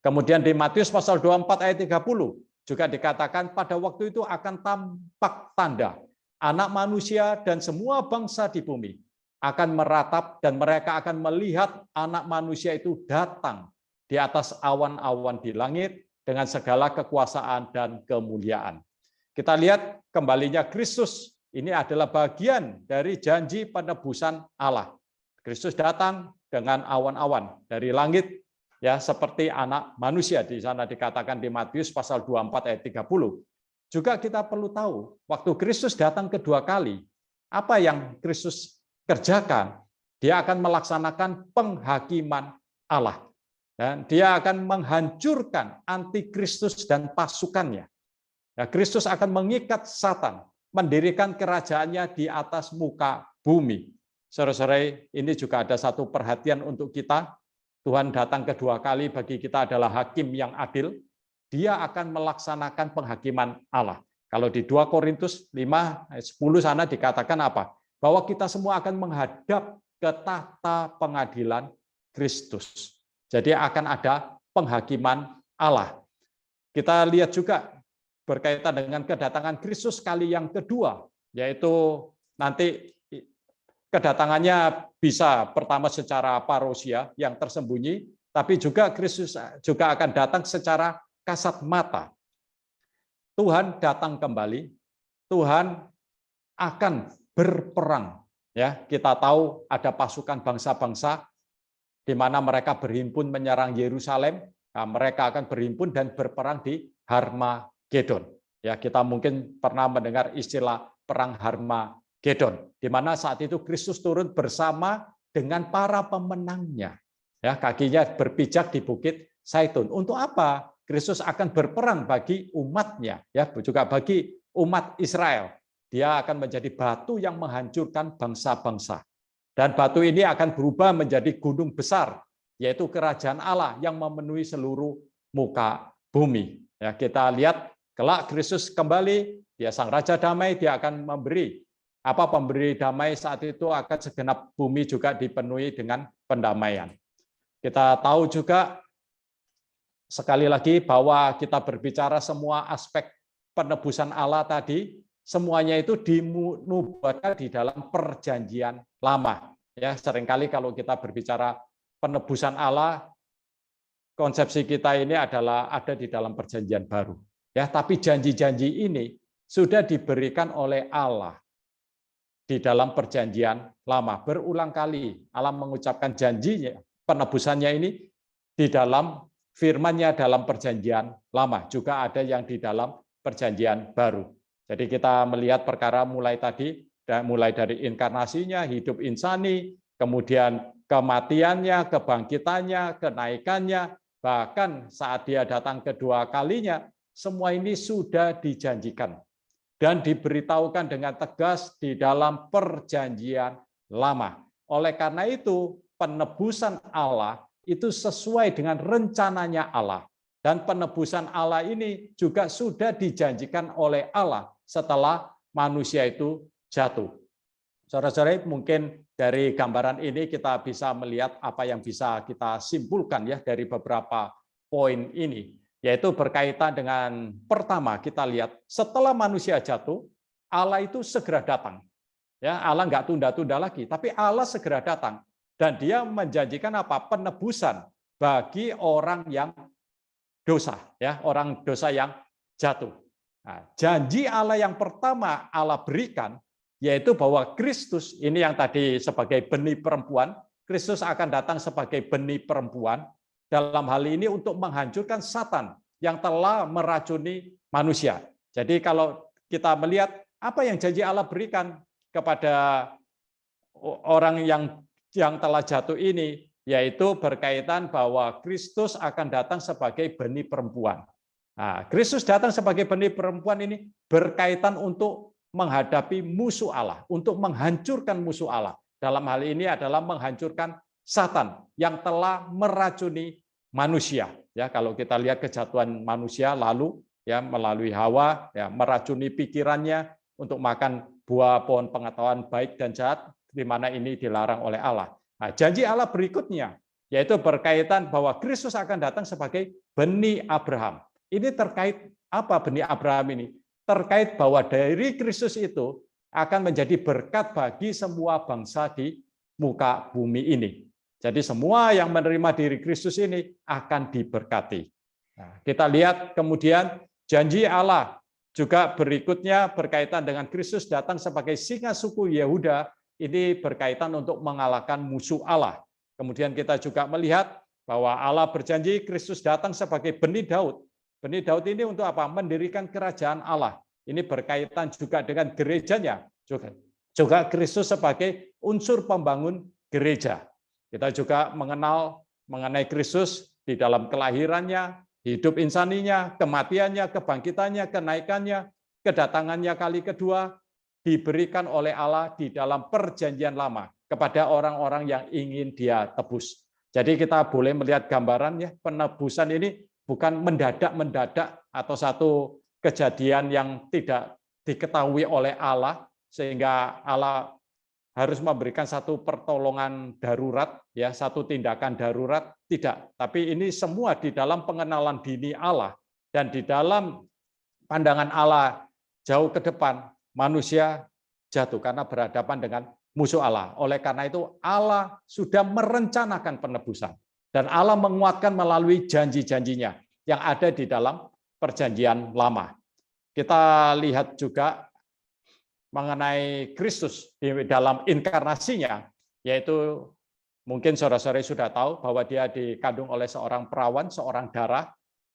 Kemudian di Matius pasal 24 ayat 30, juga dikatakan pada waktu itu akan tampak tanda, anak manusia dan semua bangsa di bumi akan meratap dan mereka akan melihat anak manusia itu datang di atas awan-awan di langit dengan segala kekuasaan dan kemuliaan. Kita lihat kembalinya Kristus, ini adalah bagian dari janji penebusan Allah. Kristus datang dengan awan-awan dari langit, ya seperti anak manusia, di sana dikatakan di Matius pasal 24 ayat 30. Juga kita perlu tahu, waktu Kristus datang kedua kali, apa yang Kristus kerjakan? Dia akan melaksanakan penghakiman Allah. Dan dia akan menghancurkan antikristus dan pasukannya. Ya, Kristus akan mengikat Satan, mendirikan kerajaannya di atas muka bumi. Saudara-saudara, ini juga ada satu perhatian untuk kita. Tuhan datang kedua kali, bagi kita adalah hakim yang adil. Dia akan melaksanakan penghakiman Allah. Kalau di 2 Korintus 5 ayat 10 sana dikatakan apa? Bahwa kita semua akan menghadap ke tahta pengadilan Kristus. Jadi akan ada penghakiman Allah. Kita lihat juga berkaitan dengan kedatangan Kristus kali yang kedua, yaitu nanti kedatangannya bisa pertama secara parousia yang tersembunyi, tapi juga Kristus juga akan datang secara kasat mata. Tuhan datang kembali, Tuhan akan berperang. Ya, kita tahu ada pasukan bangsa-bangsa di mana mereka berhimpun menyerang Yerusalem. Nah, mereka akan berhimpun dan berperang di Harmagedon. Ya, kita mungkin pernah mendengar istilah perang Harmagedon, di mana saat itu Kristus turun bersama dengan para pemenangnya. Ya, kakinya berpijak di Bukit Zaitun. Untuk apa? Kristus akan berperang bagi umatnya, ya, juga bagi umat Israel. Dia akan menjadi batu yang menghancurkan bangsa-bangsa. Dan batu ini akan berubah menjadi gunung besar, yaitu kerajaan Allah yang memenuhi seluruh muka bumi. Ya, kita lihat kelak Kristus kembali, dia sang Raja Damai, dia akan memberi pemberi damai. Saat itu akan segenap bumi juga dipenuhi dengan pendamaian. Kita tahu juga sekali lagi bahwa kita berbicara semua aspek penebusan Allah tadi, semuanya itu dinubuatkan di dalam perjanjian lama. Ya, seringkali kalau kita berbicara penebusan Allah, konsepsi kita ini adalah ada di dalam perjanjian baru. Ya, tapi janji-janji ini sudah diberikan oleh Allah di dalam perjanjian lama. Berulang kali Allah mengucapkan janjinya, penebusannya ini di dalam firman-Nya dalam perjanjian lama, juga ada yang di dalam perjanjian baru. Jadi kita melihat perkara mulai dari inkarnasinya, hidup insani, kemudian kematiannya, kebangkitannya, kenaikannya, bahkan saat dia datang kedua kalinya, semua ini sudah dijanjikan dan diberitahukan dengan tegas di dalam perjanjian lama. Oleh karena itu, penebusan Allah itu sesuai dengan rencananya Allah. Dan penebusan Allah ini juga sudah dijanjikan oleh Allah setelah manusia itu jatuh. Saudara-saudara, mungkin dari gambaran ini kita bisa melihat apa yang bisa kita simpulkan ya dari beberapa poin ini, yaitu berkaitan dengan pertama kita lihat setelah manusia jatuh, Allah itu segera datang. Ya, Allah nggak tunda-tunda lagi, tapi Allah segera datang dan Dia menjanjikan apa? Penebusan bagi orang yang dosa, ya, orang dosa yang jatuh. Nah, janji Allah yang pertama Allah berikan yaitu bahwa Kristus ini yang tadi sebagai benih perempuan, Kristus akan datang sebagai benih perempuan dalam hal ini untuk menghancurkan Satan yang telah meracuni manusia. Jadi kalau kita melihat apa yang janji Allah berikan kepada orang yang telah jatuh ini, yaitu berkaitan bahwa Kristus akan datang sebagai benih perempuan. Nah, Kristus datang sebagai benih perempuan ini berkaitan untuk menghadapi musuh Allah, untuk menghancurkan musuh Allah. Dalam hal ini adalah menghancurkan Satan yang telah meracuni manusia. Ya, kalau kita lihat kejatuhan manusia lalu ya melalui Hawa ya meracuni pikirannya untuk makan buah pohon pengetahuan baik dan jahat, di mana ini dilarang oleh Allah. Nah, janji Allah berikutnya yaitu berkaitan bahwa Kristus akan datang sebagai benih Abraham. Ini terkait apa benih Abraham ini? Terkait bahwa dari Kristus itu akan menjadi berkat bagi semua bangsa di muka bumi ini. Jadi semua yang menerima diri Kristus ini akan diberkati. Nah, kita lihat kemudian janji Allah juga berikutnya berkaitan dengan Kristus datang sebagai singa suku Yehuda. Ini berkaitan untuk mengalahkan musuh Allah. Kemudian kita juga melihat bahwa Allah berjanji Kristus datang sebagai benih Daud. Benih Daud ini untuk apa? Mendirikan kerajaan Allah. Ini berkaitan juga dengan gerejanya. Juga Kristus sebagai unsur pembangun gereja. Kita juga mengenal mengenai Kristus di dalam kelahirannya, hidup insaninya, kematiannya, kebangkitannya, kenaikannya, kedatangannya kali kedua, diberikan oleh Allah di dalam perjanjian lama kepada orang-orang yang ingin Dia tebus. Jadi kita boleh melihat gambarannya, penebusan ini bukan mendadak-mendadak atau satu kejadian yang tidak diketahui oleh Allah, sehingga Allah harus memberikan satu pertolongan darurat, ya, satu tindakan darurat, tidak. Tapi ini semua di dalam pengenalan dini Allah, dan di dalam pandangan Allah jauh ke depan, manusia jatuh karena berhadapan dengan musuh Allah. Oleh karena itu Allah sudah merencanakan penebusan, dan Allah menguatkan melalui janji-janjinya yang ada di dalam perjanjian lama. Kita lihat juga mengenai Kristus di dalam inkarnasinya, yaitu mungkin saudara-saudara sudah tahu bahwa Dia dikandung oleh seorang perawan, seorang darah,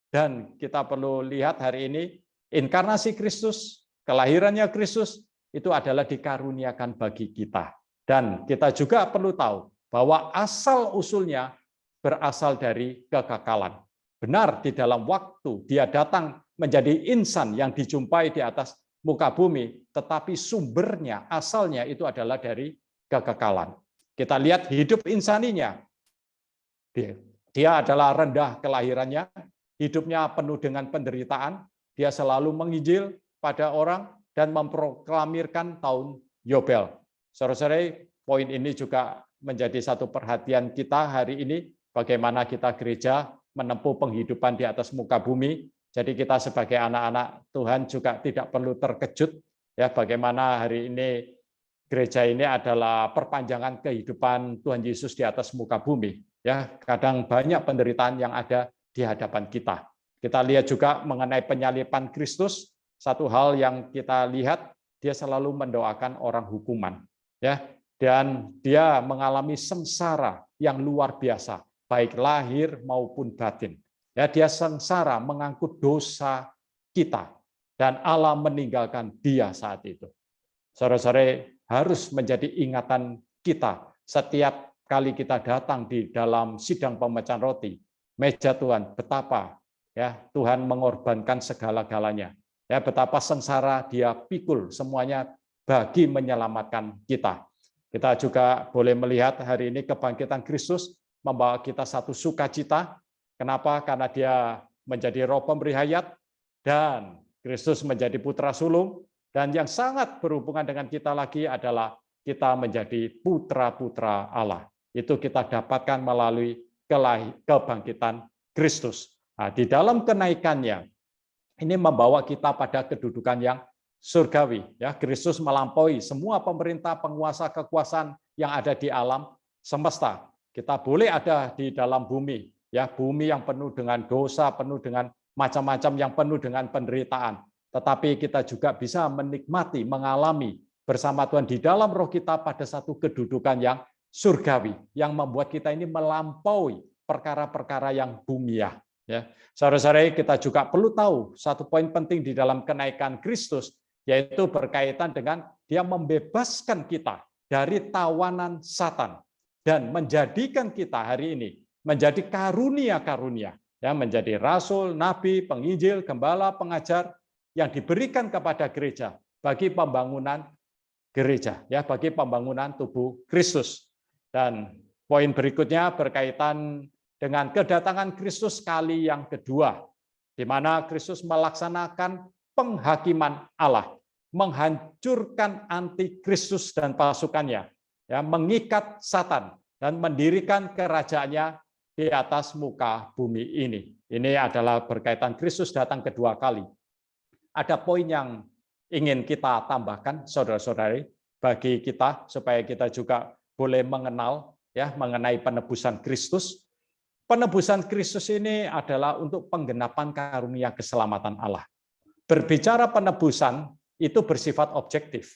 dan kita perlu lihat hari ini inkarnasi Kristus, kelahirannya Kristus itu adalah dikaruniakan bagi kita. Dan kita juga perlu tahu bahwa asal-usulnya berasal dari kekekalan. Benar, di dalam waktu Dia datang menjadi insan yang dijumpai di atas muka bumi, tetapi sumbernya, asalnya itu adalah dari kekekalan. Kita lihat hidup insaninya. Dia adalah rendah kelahirannya, hidupnya penuh dengan penderitaan, dia selalu menginjil pada orang dan memproklamirkan tahun Yobel. Saudara-saudara, poin ini juga menjadi satu perhatian kita hari ini, bagaimana kita gereja menempuh penghidupan di atas muka bumi. Jadi kita sebagai anak-anak Tuhan juga tidak perlu terkejut, ya, bagaimana hari ini gereja ini adalah perpanjangan kehidupan Tuhan Yesus di atas muka bumi. Ya, kadang banyak penderitaan yang ada di hadapan kita. Kita lihat juga mengenai penyaliban Kristus, satu hal yang kita lihat, Dia selalu mendoakan orang hukuman, ya, dan Dia mengalami sengsara yang luar biasa, baik lahir maupun batin. Ya, Dia sengsara mengangkut dosa kita, dan Allah meninggalkan Dia saat itu. Saudara-saudara, harus menjadi ingatan kita setiap kali kita datang di dalam sidang pemecahan roti, meja Tuhan, betapa, ya, Tuhan mengorbankan segala-galanya. Ya, betapa sengsara Dia pikul semuanya bagi menyelamatkan kita. Kita juga boleh melihat hari ini kebangkitan Kristus membawa kita satu sukacita. Kenapa? Karena Dia menjadi Roh pemberi hayat, dan Kristus menjadi putra sulung, dan yang sangat berhubungan dengan kita lagi adalah kita menjadi putra-putra Allah. Itu kita dapatkan melalui kebangkitan Kristus. Nah, di dalam kenaikannya, ini membawa kita pada kedudukan yang surgawi. Ya, Kristus melampaui semua pemerintah, penguasa, kekuasaan yang ada di alam semesta. Kita boleh ada di dalam bumi, ya, bumi yang penuh dengan dosa, penuh dengan macam-macam, yang penuh dengan penderitaan. Tetapi kita juga bisa menikmati, mengalami bersama Tuhan di dalam roh kita pada satu kedudukan yang surgawi, yang membuat kita ini melampaui perkara-perkara yang bumiah. Ya, saudara-saudara, kita juga perlu tahu satu poin penting di dalam kenaikan Kristus, yaitu berkaitan dengan Dia membebaskan kita dari tawanan Satan dan menjadikan kita hari ini menjadi karunia-karunia, ya, menjadi rasul, nabi, penginjil, gembala, pengajar yang diberikan kepada gereja bagi pembangunan gereja, ya, bagi pembangunan tubuh Kristus. Dan poin berikutnya berkaitan dengan kedatangan Kristus kali yang kedua, di mana Kristus melaksanakan penghakiman Allah, menghancurkan antikristus dan pasukannya, ya, mengikat Satan dan mendirikan kerajaannya di atas muka bumi ini. Ini adalah berkaitan Kristus datang kedua kali. Ada poin yang ingin kita tambahkan, saudara-saudari, bagi kita supaya kita juga boleh mengenal, ya, mengenai penebusan Kristus. Penebusan Kristus ini adalah untuk penggenapan karunia keselamatan Allah. Berbicara penebusan itu bersifat objektif,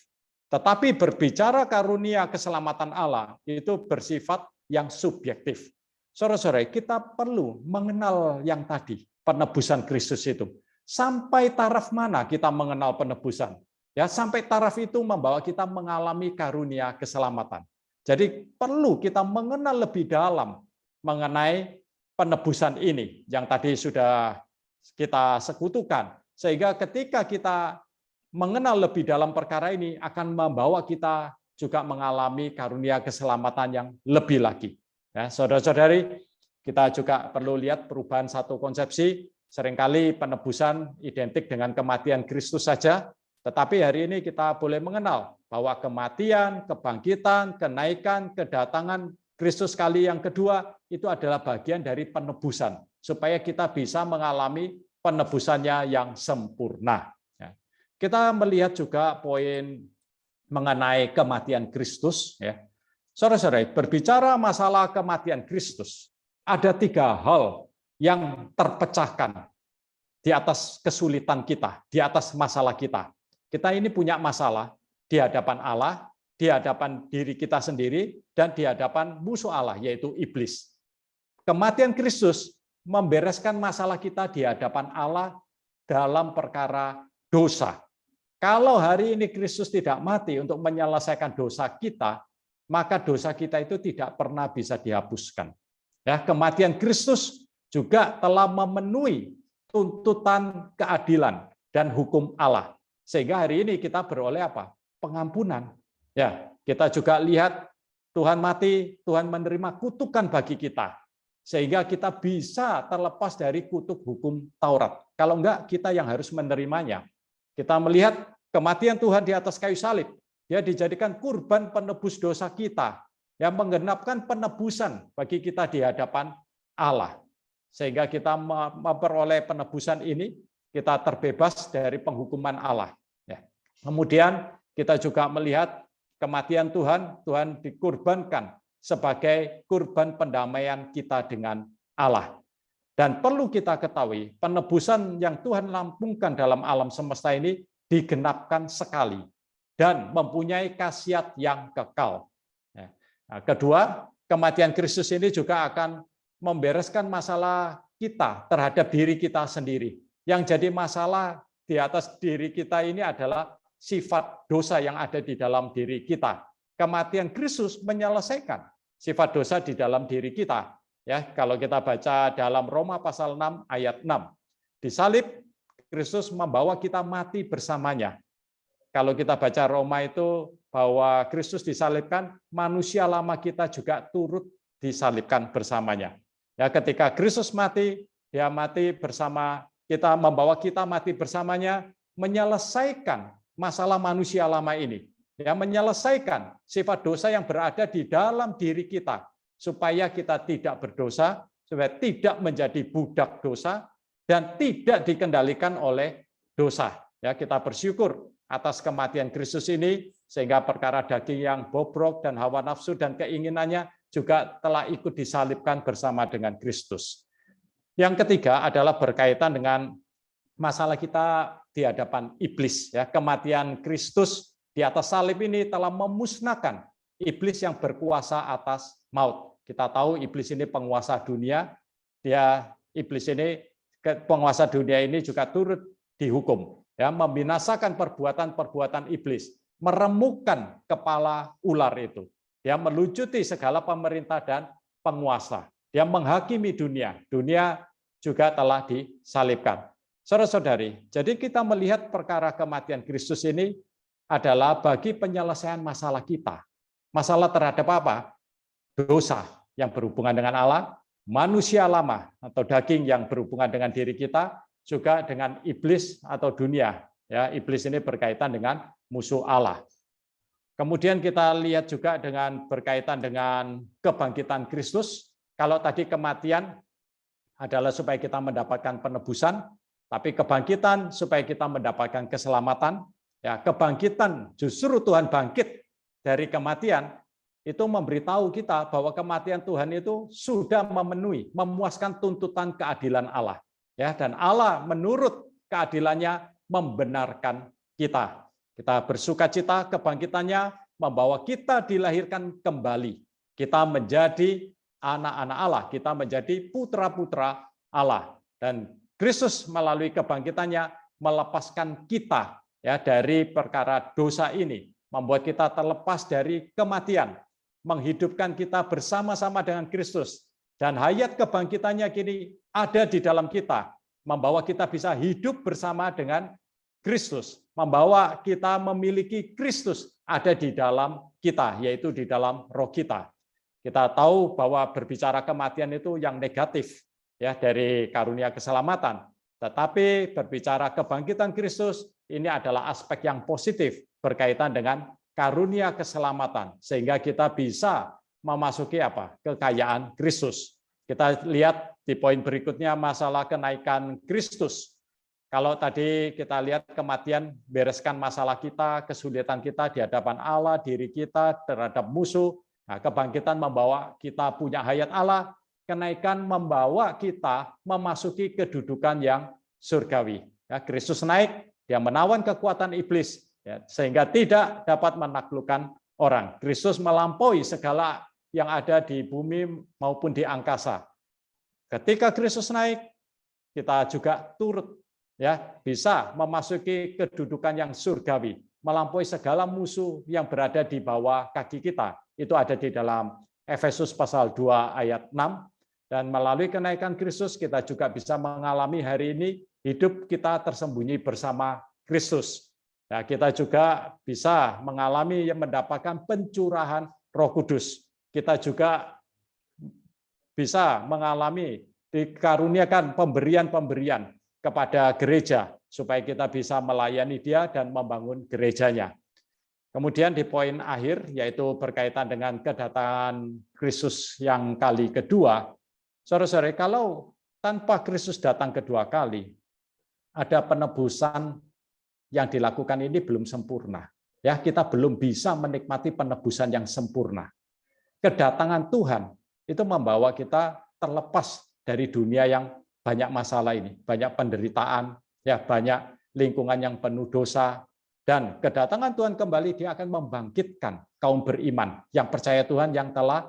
tetapi berbicara karunia keselamatan Allah itu bersifat yang subjektif. Saudara-saudara, kita perlu mengenal yang tadi, penebusan Kristus itu. Sampai taraf mana kita mengenal penebusan? Ya, sampai taraf itu membawa kita mengalami karunia keselamatan. Jadi perlu kita mengenal lebih dalam mengenai penebusan ini yang tadi sudah kita sekutukan. Sehingga ketika kita mengenal lebih dalam perkara ini akan membawa kita juga mengalami karunia keselamatan yang lebih lagi. Ya, saudara-saudari, kita juga perlu lihat perubahan satu konsepsi. Seringkali penebusan identik dengan kematian Kristus saja, tetapi hari ini kita boleh mengenal bahwa kematian, kebangkitan, kenaikan, kedatangan Kristus kali yang kedua itu adalah bagian dari penebusan, supaya kita bisa mengalami penebusannya yang sempurna. Ya. Kita melihat juga poin mengenai kematian Kristus. Ya. Saudara-saudara, berbicara masalah kematian Kristus, ada 3 hal yang terpecahkan di atas kesulitan kita, di atas masalah kita. Kita ini punya masalah di hadapan Allah, di hadapan diri kita sendiri, dan di hadapan musuh Allah, yaitu iblis. Kematian Kristus membereskan masalah kita di hadapan Allah dalam perkara dosa. Kalau hari ini Kristus tidak mati untuk menyelesaikan dosa kita, maka dosa kita itu tidak pernah bisa dihapuskan. Ya, kematian Kristus juga telah memenuhi tuntutan keadilan dan hukum Allah. Sehingga hari ini kita beroleh apa? Pengampunan. Ya, kita juga lihat Tuhan mati, Tuhan menerima kutukan bagi kita. Sehingga kita bisa terlepas dari kutuk hukum Taurat. Kalau enggak, kita yang harus menerimanya. Kita melihat kematian Tuhan di atas kayu salib. Dia dijadikan kurban penebus dosa kita, yang menggenapkan penebusan bagi kita di hadapan Allah. Sehingga kita memperoleh penebusan ini, kita terbebas dari penghukuman Allah. Kemudian kita juga melihat kematian Tuhan, Tuhan dikurbankan sebagai kurban pendamaian kita dengan Allah. Dan perlu kita ketahui, penebusan yang Tuhan lampungkan dalam alam semesta ini digenapkan sekali dan mempunyai khasiat yang kekal. Nah, kedua, kematian Kristus ini juga akan membereskan masalah kita terhadap diri kita sendiri. Yang jadi masalah di atas diri kita ini adalah sifat dosa yang ada di dalam diri kita. Kematian Kristus menyelesaikan sifat dosa di dalam diri kita. Ya, kalau kita baca dalam Roma pasal 6 ayat 6. Di salib Kristus membawa kita mati bersamanya. Kalau kita baca Roma itu bahwa Kristus disalibkan, manusia lama kita juga turut disalibkan bersamanya. Ya, ketika Kristus mati, dia mati bersama kita, membawa kita mati bersamanya, menyelesaikan masalah manusia lama ini. Ya, menyelesaikan sifat dosa yang berada di dalam diri kita, supaya kita tidak berdosa, supaya tidak menjadi budak dosa, dan tidak dikendalikan oleh dosa. Ya, kita bersyukur atas kematian Kristus ini, sehingga perkara daging yang bobrok dan hawa nafsu dan keinginannya juga telah ikut disalibkan bersama dengan Kristus. Yang ketiga adalah berkaitan dengan masalah kita di hadapan iblis. Ya, kematian Kristus di atas salib ini telah memusnahkan iblis yang berkuasa atas maut. Kita tahu iblis ini penguasa dunia, iblis ini penguasa dunia ini juga turut dihukum. Ya, membinasakan perbuatan-perbuatan iblis, meremukkan kepala ular itu. Dia melucuti segala pemerintah dan penguasa. Dia menghakimi dunia. Dunia juga telah disalibkan. Saudara-saudari, jadi kita melihat perkara kematian Kristus ini adalah bagi penyelesaian masalah kita. Masalah terhadap apa? Dosa yang berhubungan dengan Allah, manusia lama atau daging yang berhubungan dengan diri kita, juga dengan iblis atau dunia. Ya, iblis ini berkaitan dengan musuh Allah. Kemudian kita lihat juga dengan berkaitan dengan kebangkitan Kristus. Kalau tadi kematian adalah supaya kita mendapatkan penebusan, tapi kebangkitan supaya kita mendapatkan keselamatan. Ya, kebangkitan justru Tuhan bangkit dari kematian, itu memberitahu kita bahwa kematian Tuhan itu sudah memenuhi, memuaskan tuntutan keadilan Allah. Ya, dan Allah menurut keadilannya membenarkan kita. Kita bersukacita kebangkitannya membawa kita dilahirkan kembali. Kita menjadi anak-anak Allah, kita menjadi putra-putra Allah. Dan Kristus melalui kebangkitannya melepaskan kita ya dari perkara dosa ini, membuat kita terlepas dari kematian, menghidupkan kita bersama-sama dengan Kristus. Dan hayat kebangkitannya kini ada di dalam kita, membawa kita bisa hidup bersama dengan Kristus, membawa kita memiliki Kristus ada di dalam kita, yaitu di dalam roh kita. Kita tahu bahwa berbicara kematian itu yang negatif ya dari karunia keselamatan. Tetapi berbicara kebangkitan Kristus ini adalah aspek yang positif berkaitan dengan karunia keselamatan sehingga kita bisa memasuki kekayaan Kristus. Kita lihat di poin berikutnya masalah kenaikan Kristus. Kalau tadi kita lihat kematian bereskan masalah kita, kesulitan kita di hadapan Allah, diri kita terhadap musuh. Nah, kebangkitan membawa kita punya hayat Allah, kenaikan membawa kita memasuki kedudukan yang surgawi. Ya, Kristus naik, dia menawan kekuatan iblis, ya, sehingga tidak dapat menaklukkan orang. Kristus melampaui segala yang ada di bumi maupun di angkasa. Ketika Kristus naik, kita juga turut ya bisa memasuki kedudukan yang surgawi, melampaui segala musuh yang berada di bawah kaki kita. Itu ada di dalam Efesus pasal 2 ayat 6. Dan melalui kenaikan Kristus kita juga bisa mengalami hari ini hidup kita tersembunyi bersama Kristus. Nah, kita juga bisa mengalami yang mendapatkan pencurahan Roh Kudus. Kita juga bisa mengalami dikaruniakan pemberian-pemberian kepada gereja supaya kita bisa melayani dia dan membangun gerejanya. Kemudian di poin akhir, yaitu berkaitan dengan kedatangan Kristus yang kali kedua, saudara-saudara, kalau tanpa Kristus datang kedua kali, ada penebusan yang dilakukan ini belum sempurna. Ya, kita belum bisa menikmati penebusan yang sempurna. Kedatangan Tuhan itu membawa kita terlepas dari dunia yang banyak masalah ini, banyak penderitaan, ya banyak lingkungan yang penuh dosa. Dan kedatangan Tuhan kembali, dia akan membangkitkan kaum beriman yang percaya Tuhan yang telah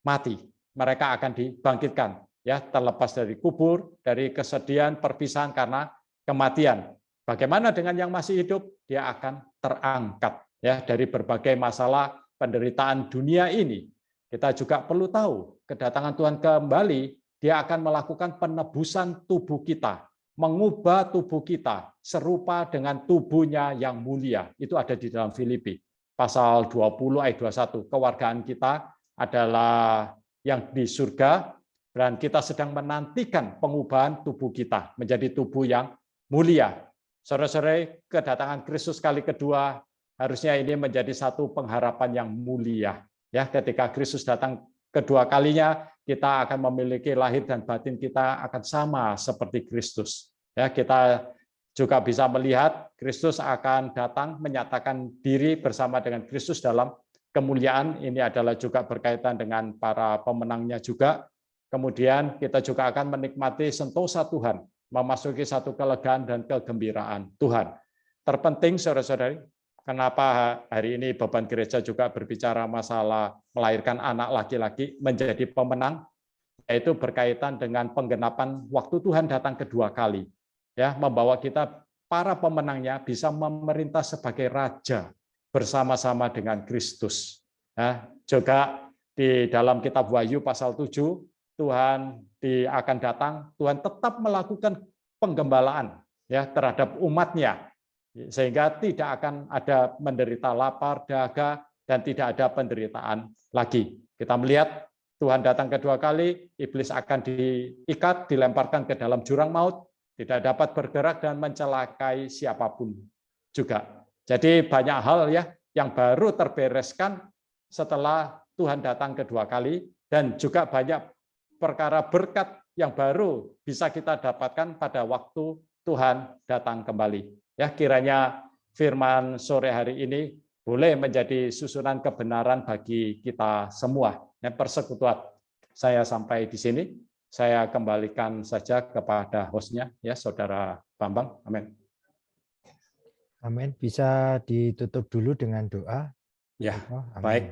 mati. Mereka akan dibangkitkan, ya terlepas dari kubur, dari kesedihan, perpisahan karena kematian. Bagaimana dengan yang masih hidup? Dia akan terangkat ya dari berbagai masalah penderitaan dunia ini. Kita juga perlu tahu, kedatangan Tuhan kembali, dia akan melakukan penebusan tubuh kita, mengubah tubuh kita serupa dengan tubuhnya yang mulia. Itu ada di dalam Filipi pasal 20 ayat 21. Kewargaan kita adalah yang di surga dan kita sedang menantikan pengubahan tubuh kita menjadi tubuh yang mulia. Saudara-saudara, kedatangan Kristus kali kedua harusnya ini menjadi satu pengharapan yang mulia. Ya, ketika Kristus datang kedua kalinya, kita akan memiliki lahir dan batin kita akan sama seperti Kristus. Ya, kita juga bisa melihat Kristus akan datang menyatakan diri bersama dengan Kristus dalam kemuliaan. Ini adalah juga berkaitan dengan para pemenangnya juga. Kemudian kita juga akan menikmati sentosa Tuhan, memasuki satu kelegaan dan kegembiraan Tuhan. Terpenting, saudara-saudari, kenapa hari ini beban gereja juga berbicara masalah melahirkan anak laki-laki menjadi pemenang, yaitu berkaitan dengan penggenapan waktu Tuhan datang kedua kali, ya membawa kita para pemenangnya bisa memerintah sebagai raja bersama-sama dengan Kristus. Ya, juga di dalam kitab Wahyu pasal 7, Tuhan akan datang, Tuhan tetap melakukan penggembalaan ya terhadap umatnya, sehingga tidak akan ada menderita lapar, dahaga, dan tidak ada penderitaan lagi. Kita melihat Tuhan datang kedua kali, iblis akan diikat, dilemparkan ke dalam jurang maut, tidak dapat bergerak dan mencelakai siapapun juga. Jadi banyak hal ya yang baru terbereskan setelah Tuhan datang kedua kali, dan juga banyak perkara berkat yang baru bisa kita dapatkan pada waktu Tuhan datang kembali. Ya, kiranya firman sore hari ini boleh menjadi susunan kebenaran bagi kita semua. Persekutuan saya sampai di sini. Saya kembalikan saja kepada hostnya, ya Saudara Bambang. Amin. Amin. Bisa ditutup dulu dengan doa. Ya, Amin. baik.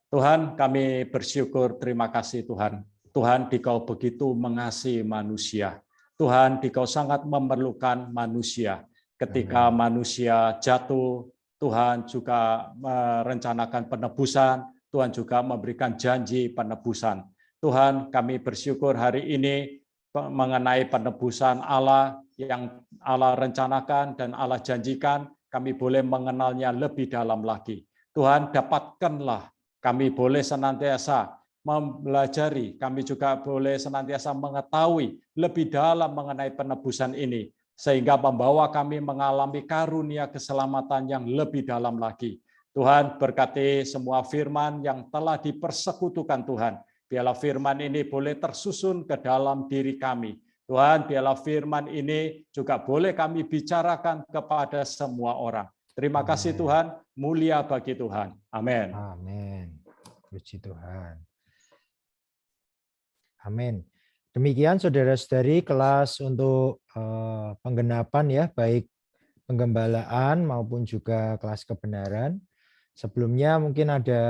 Tuhan, kami bersyukur, terima kasih Tuhan. Tuhan, Dikau begitu mengasihi manusia. Tuhan, Dikau sangat memerlukan manusia. Ketika manusia jatuh, Tuhan juga merencanakan penebusan, Tuhan juga memberikan janji penebusan. Tuhan, kami bersyukur hari ini mengenai penebusan Allah yang Allah rencanakan dan Allah janjikan, kami boleh mengenalnya lebih dalam lagi. Tuhan, dapatkanlah kami boleh senantiasa mempelajari, kami juga boleh senantiasa mengetahui lebih dalam mengenai penebusan ini, sehingga membawa kami mengalami karunia keselamatan yang lebih dalam lagi. Tuhan, berkati semua firman yang telah dipersekutukan Tuhan. Biarlah firman ini boleh tersusun ke dalam diri kami. Tuhan, biarlah firman ini juga boleh kami bicarakan kepada semua orang. Terima kasih Tuhan, mulia bagi Tuhan. Amin. Amin. Puji Tuhan. Amin. Demikian saudara-saudari kelas untuk penggenapan ya, baik penggembalaan maupun juga kelas kebenaran. Sebelumnya mungkin ada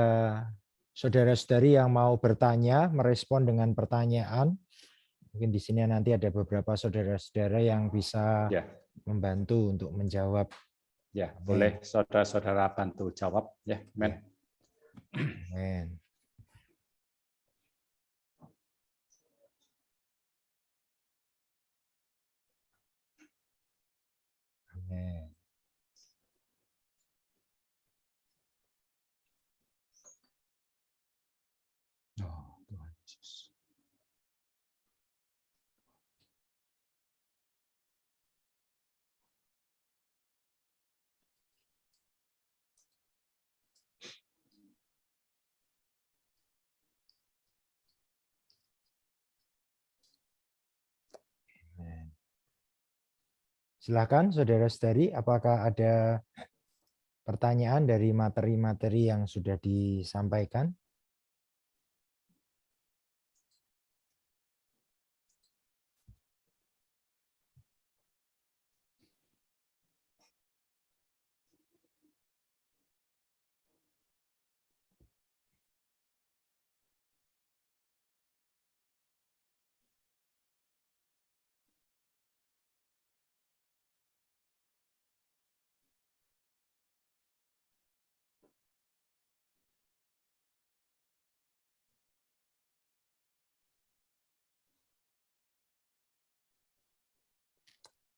saudara-saudari yang mau bertanya, merespon dengan pertanyaan. Mungkin di sini nanti ada beberapa saudara-saudara yang bisa membantu untuk menjawab. Ya, boleh saudara-saudara bantu jawab ya. Amin. Amin. Amin. Oh, Tuhan Yesus. Silakan saudara-saudari, apakah ada pertanyaan dari materi-materi yang sudah disampaikan?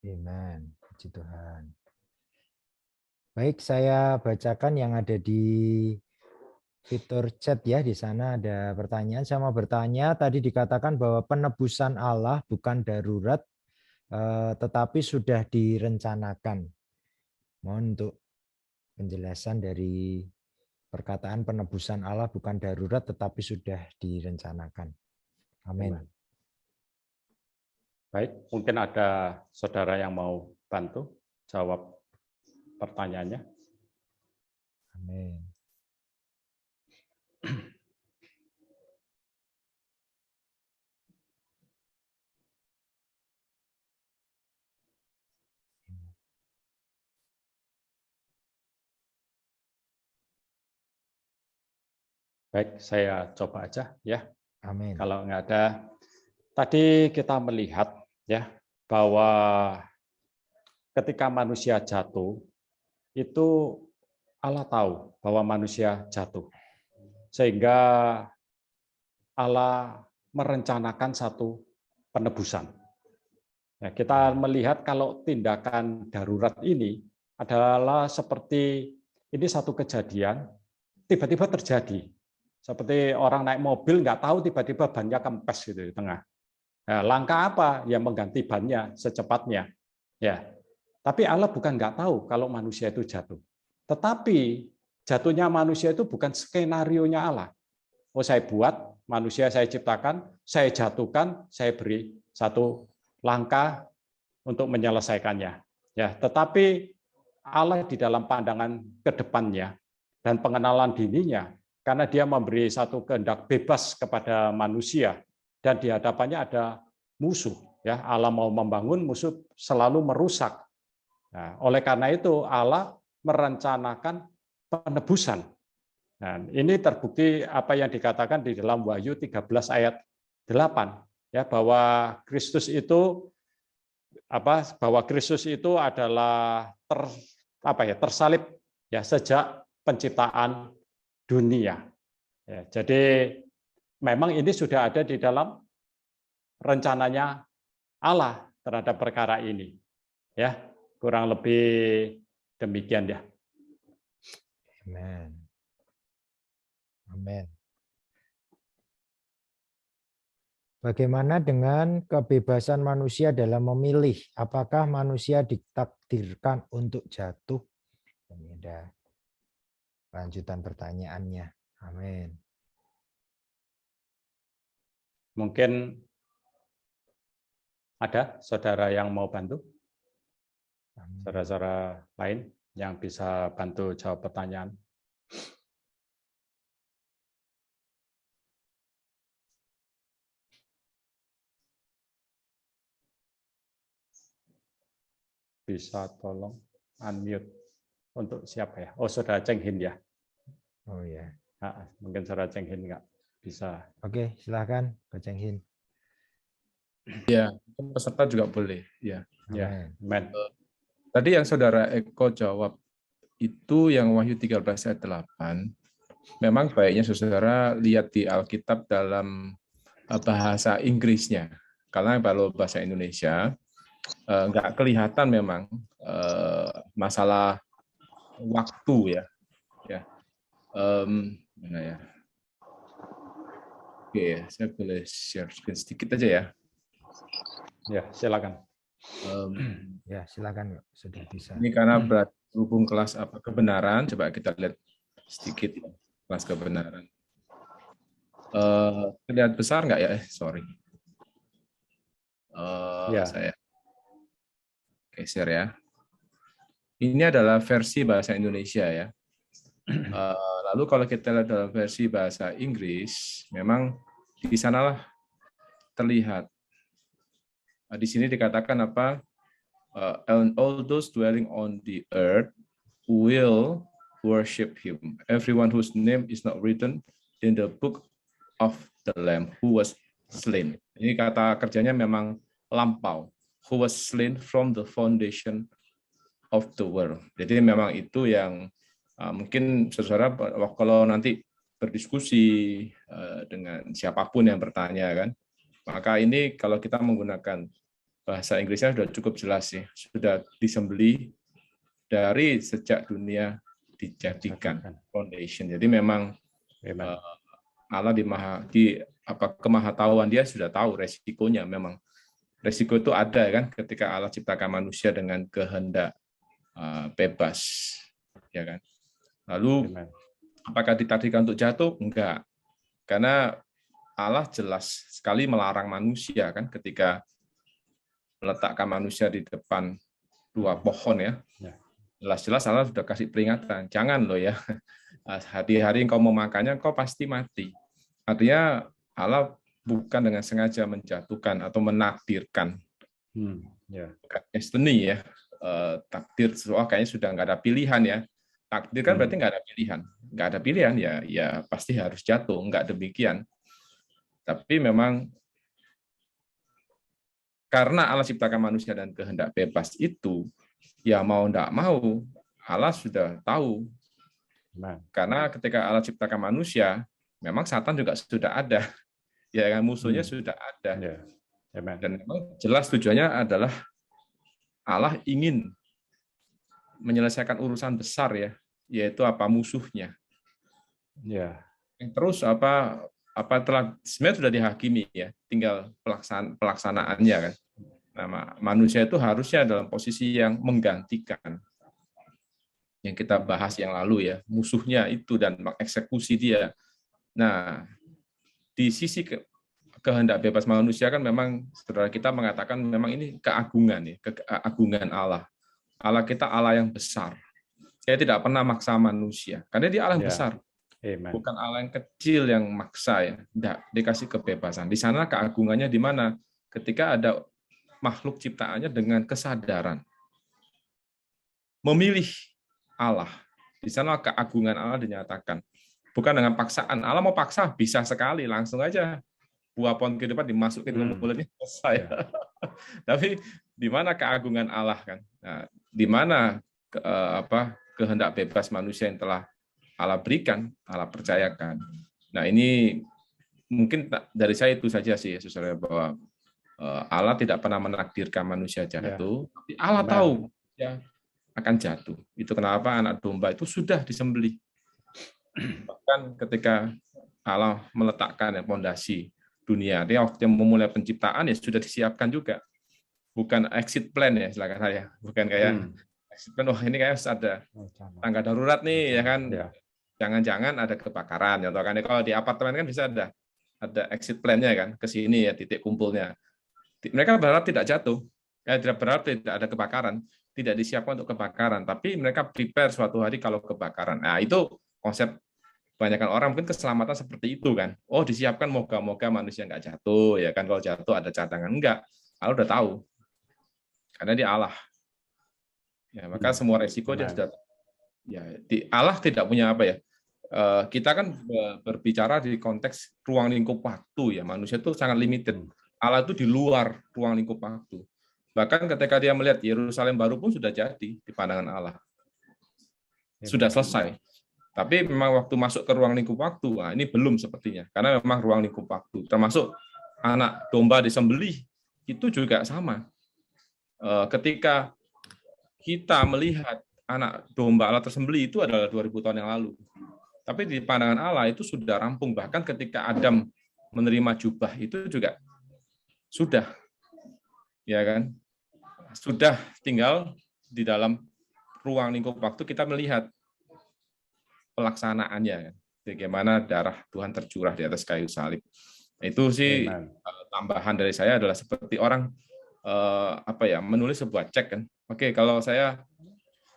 Amen. Puji Tuhan. Baik, saya bacakan yang ada di fitur chat ya. Di sana ada pertanyaan. Saya mau bertanya, tadi dikatakan bahwa penebusan Allah bukan darurat, tetapi sudah direncanakan. Mohon untuk penjelasan dari perkataan penebusan Allah bukan darurat, tetapi sudah direncanakan. Amin. Baik, mungkin ada saudara yang mau bantu jawab pertanyaannya. Amin. Baik, saya coba aja ya. Amin. Kalau nggak ada, tadi kita melihat ya bahwa ketika manusia jatuh itu Allah tahu bahwa manusia jatuh, sehingga Allah merencanakan satu penebusan. Ya, kita melihat kalau tindakan darurat ini adalah seperti ini satu kejadian tiba-tiba terjadi. Seperti orang naik mobil nggak tahu tiba-tiba bannya kempes gitu di tengah. Nah, langkah apa? Ya mengganti bannya secepatnya. Ya, tapi Allah bukan nggak tahu kalau manusia itu jatuh. Tetapi jatuhnya manusia itu bukan skenarionya Allah. Oh, saya buat manusia, saya ciptakan, saya jatuhkan, saya beri satu langkah untuk menyelesaikannya. Ya, tetapi Allah di dalam pandangan ke depannya dan pengenalan dirinya, karena dia memberi satu kehendak bebas kepada manusia dan di hadapannya ada musuh. Ya, Allah mau membangun, musuh selalu merusak. Nah, oleh karena itu Allah merencanakan penebusan. Nah, ini terbukti apa yang dikatakan di dalam Wahyu 13 ayat 8 ya, bahwa Kristus itu adalah tersalib ya sejak penciptaan dunia. Ya, jadi memang ini sudah ada di dalam rencananya Allah terhadap perkara ini. Ya, kurang lebih demikian ya. Amin. Amin. Bagaimana dengan kebebasan manusia dalam memilih? Apakah manusia ditakdirkan untuk jatuh? Ini ada lanjutan pertanyaannya. Amin. Mungkin ada saudara yang mau bantu? Saudara-saudara lain yang bisa bantu jawab pertanyaan? Bisa tolong unmute untuk siapa ya? Oh, saudara Cheng Hin ya. Oh ya. Mungkin saudara Cheng Hin nggak bisa. Oke, silakan Pak Cheng Hin. Ya, peserta juga boleh. Ya. Amen. Tadi yang saudara Eko jawab itu yang Wahyu 13 ayat 8. Memang baiknya saudara lihat di Alkitab dalam bahasa Inggrisnya. Karena kalau bahasa Indonesia nggak kelihatan memang masalah waktu ya. Mana ya? Oke, saya boleh share screen sedikit aja ya. Ya, silakan. Ya, silakan, sudah bisa. Ini karena berhubung kelas kebenaran, coba kita lihat sedikit ya, kelas kebenaran. Terlihat besar nggak ya? Sorry. Ya. Saya geser ya. Ini adalah versi bahasa Indonesia ya. Lalu kalau kita lihat dalam versi bahasa Inggris, memang di sanalah terlihat. Di sini dikatakan apa? And all those dwelling on the earth will worship him. Everyone whose name is not written in the book of the Lamb who was slain. Ini kata kerjanya memang lampau. Who was slain from the foundation of the world. Jadi memang itu yang mungkin saudara kalau nanti berdiskusi dengan siapapun yang bertanya kan, maka ini kalau kita menggunakan bahasa Inggrisnya sudah cukup jelas sih, sudah disembelih dari sejak dunia dijadikan foundation. Jadi memang Allah di kemahatauan dia sudah tahu resikonya. Memang resiko itu ada kan ketika Allah ciptakan manusia dengan kehendak bebas, ya kan. Lalu apakah ditakdirkan untuk jatuh? Enggak, karena Allah jelas sekali melarang manusia kan ketika meletakkan manusia di depan dua pohon ya. Jelas-jelas Allah sudah kasih peringatan, jangan loh ya. Hari-hari engkau mau makannya, engkau pasti mati. Artinya Allah bukan dengan sengaja menjatuhkan atau menakdirkan. Destiny ya. Takdir kayaknya sudah nggak ada pilihan ya. Takdir kan berarti nggak ada pilihan. Nggak ada pilihan ya pasti harus jatuh. Nggak demikian. Tapi memang karena Allah ciptakan manusia dan kehendak bebas itu, ya mau nggak mau, Allah sudah tahu. Karena ketika Allah ciptakan manusia, memang Satan juga sudah ada. Ya kan, musuhnya sudah ada. Dan memang jelas tujuannya adalah Allah ingin menyelesaikan urusan besar ya, yaitu musuhnya. Terus telah sebenarnya sudah dihakimi ya, tinggal pelaksanaannya kan. Nah, manusia itu harusnya dalam posisi yang menggantikan yang kita bahas yang lalu ya, musuhnya itu dan mengeksekusi dia. Nah, di sisi kehendak bebas manusia kan memang saudara kita mengatakan memang ini keagungan ya, keagungan Allah. Allah kita Allah yang besar. Saya tidak pernah maksa manusia karena dia Allah yang besar. Bukan Allah yang kecil yang maksa ya. Tidak, dikasih kebebasan. Di sana keagungannya di mana? Ketika ada makhluk ciptaannya dengan kesadaran memilih Allah. Di sana keagungan Allah dinyatakan. bukan dengan paksaan. Allah mau paksa bisa sekali, langsung aja buah pohon kehidupan dimasukin ke mulutnya, selesai. Tapi di mana keagungan Allah kan? Nah, di mana kehendak bebas manusia yang telah Allah berikan, Allah percayakan. Nah, ini mungkin dari saya itu saja sih, saudara, bahwa Allah tidak pernah menakdirkan manusia jatuh, tapi Allah tahu ya akan jatuh. Itu kenapa anak domba itu sudah disembelih. Bahkan ketika Allah meletakkan fondasi dunia, dia waktu yang memulai penciptaan ya sudah disiapkan juga. Bukan exit plan ya, silakan saya. Bukan kayak exit plan, wah ini kayak ada tangga darurat nih, ya kan. Jangan-jangan ada kebakaran. Ya, kan kalau di apartemen kan bisa ada exit plan-nya kan, ke sini ya titik kumpulnya. Mereka berharap tidak jatuh, tidak berharap tidak ada kebakaran, tidak disiapkan untuk kebakaran, tapi mereka prepare suatu hari kalau kebakaran. Nah, itu konsep kebanyakan orang mungkin keselamatan seperti itu kan. Oh, disiapkan moga-moga manusia nggak jatuh, ya kan, kalau jatuh ada cadangan. Enggak, Allah udah tahu. Karena dia Allah. Ya, maka semua resiko dia sudah. Ya, Allah tidak punya apa ya. Kita kan berbicara di konteks ruang lingkup waktu ya. Manusia itu sangat limited. Allah itu di luar ruang lingkup waktu. Bahkan ketika dia melihat Yerusalem baru pun sudah jadi di pandangan Allah. Sudah selesai. Tapi memang waktu masuk ke ruang lingkup waktu, nah ini belum sepertinya. Karena memang ruang lingkup waktu. Termasuk anak domba disembelih, itu juga sama. Ketika kita melihat anak domba Allah tersembelih itu adalah 2000 tahun yang lalu. Tapi di pandangan Allah itu sudah rampung. Bahkan ketika Adam menerima jubah itu juga sudah, ya kan, sudah tinggal di dalam ruang lingkup waktu kita melihat pelaksanaannya, bagaimana darah Tuhan tercurah di atas kayu salib. Itu sih tambahan dari saya adalah seperti orang menulis sebuah cek kan. Oke, kalau saya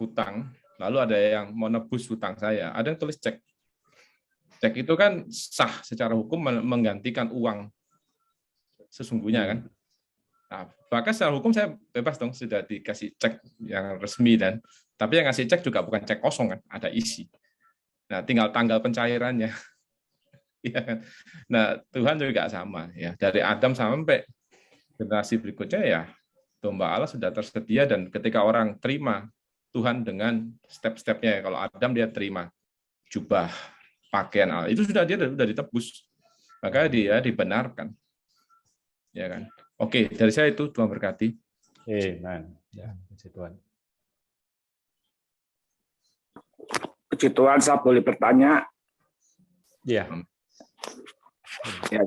hutang, lalu ada yang mau nebus hutang saya, ada yang tulis cek. Cek itu kan sah secara hukum menggantikan uang sesungguhnya kan. Nah, bahkan secara hukum saya bebas dong, sudah dikasih cek yang resmi tapi yang ngasih cek juga bukan cek kosong kan, ada isi. Nah, tinggal tanggal pencairannya. Ya kan? Nah, Tuhan juga sama ya. Dari Adam sampai generasi berikutnya ya domba Allah sudah tersedia, dan ketika orang terima Tuhan dengan step-stepnya, kalau Adam dia terima jubah pakaian Allah, itu sudah ditebus. Maka dia dibenarkan. Ya kan? Oke, dari saya itu, Tuhan berkati. Amen. Ya, puji Tuhan. Puji Tuhan, saya boleh bertanya? Iya. Ya,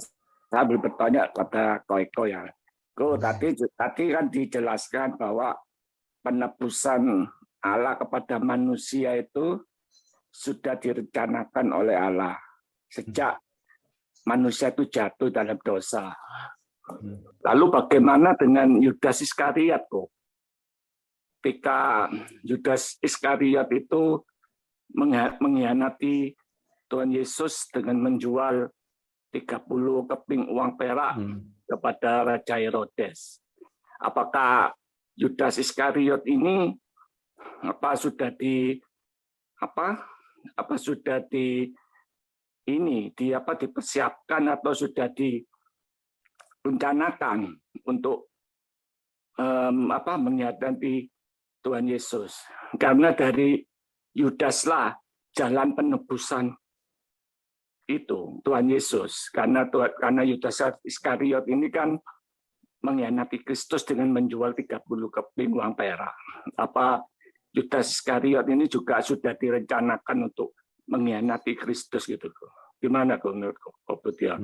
saya boleh bertanya pada Koiko ya. Tadi kan dijelaskan bahwa penebusan Allah kepada manusia itu sudah direncanakan oleh Allah sejak manusia itu jatuh dalam dosa. Lalu bagaimana dengan Yudas Iskariot kok? Ketika Yudas Iskariot itu mengkhianati Tuhan Yesus dengan menjual 30 keping uang perak kepada Raja Herodes. Apakah Yudas Iskariot ini dipersiapkan atau sudah direncanakan untuk mengkhianati Tuhan Yesus? Karena dari Yudaslah jalan penebusan itu Tuhan Yesus, karena Yudas Iskariot ini kan mengkhianati Kristus dengan menjual 30 keping uang perak. Apa Yudas Iskariot ini juga sudah direncanakan untuk mengkhianati Kristus gitu? Gimana menurut Kobutia?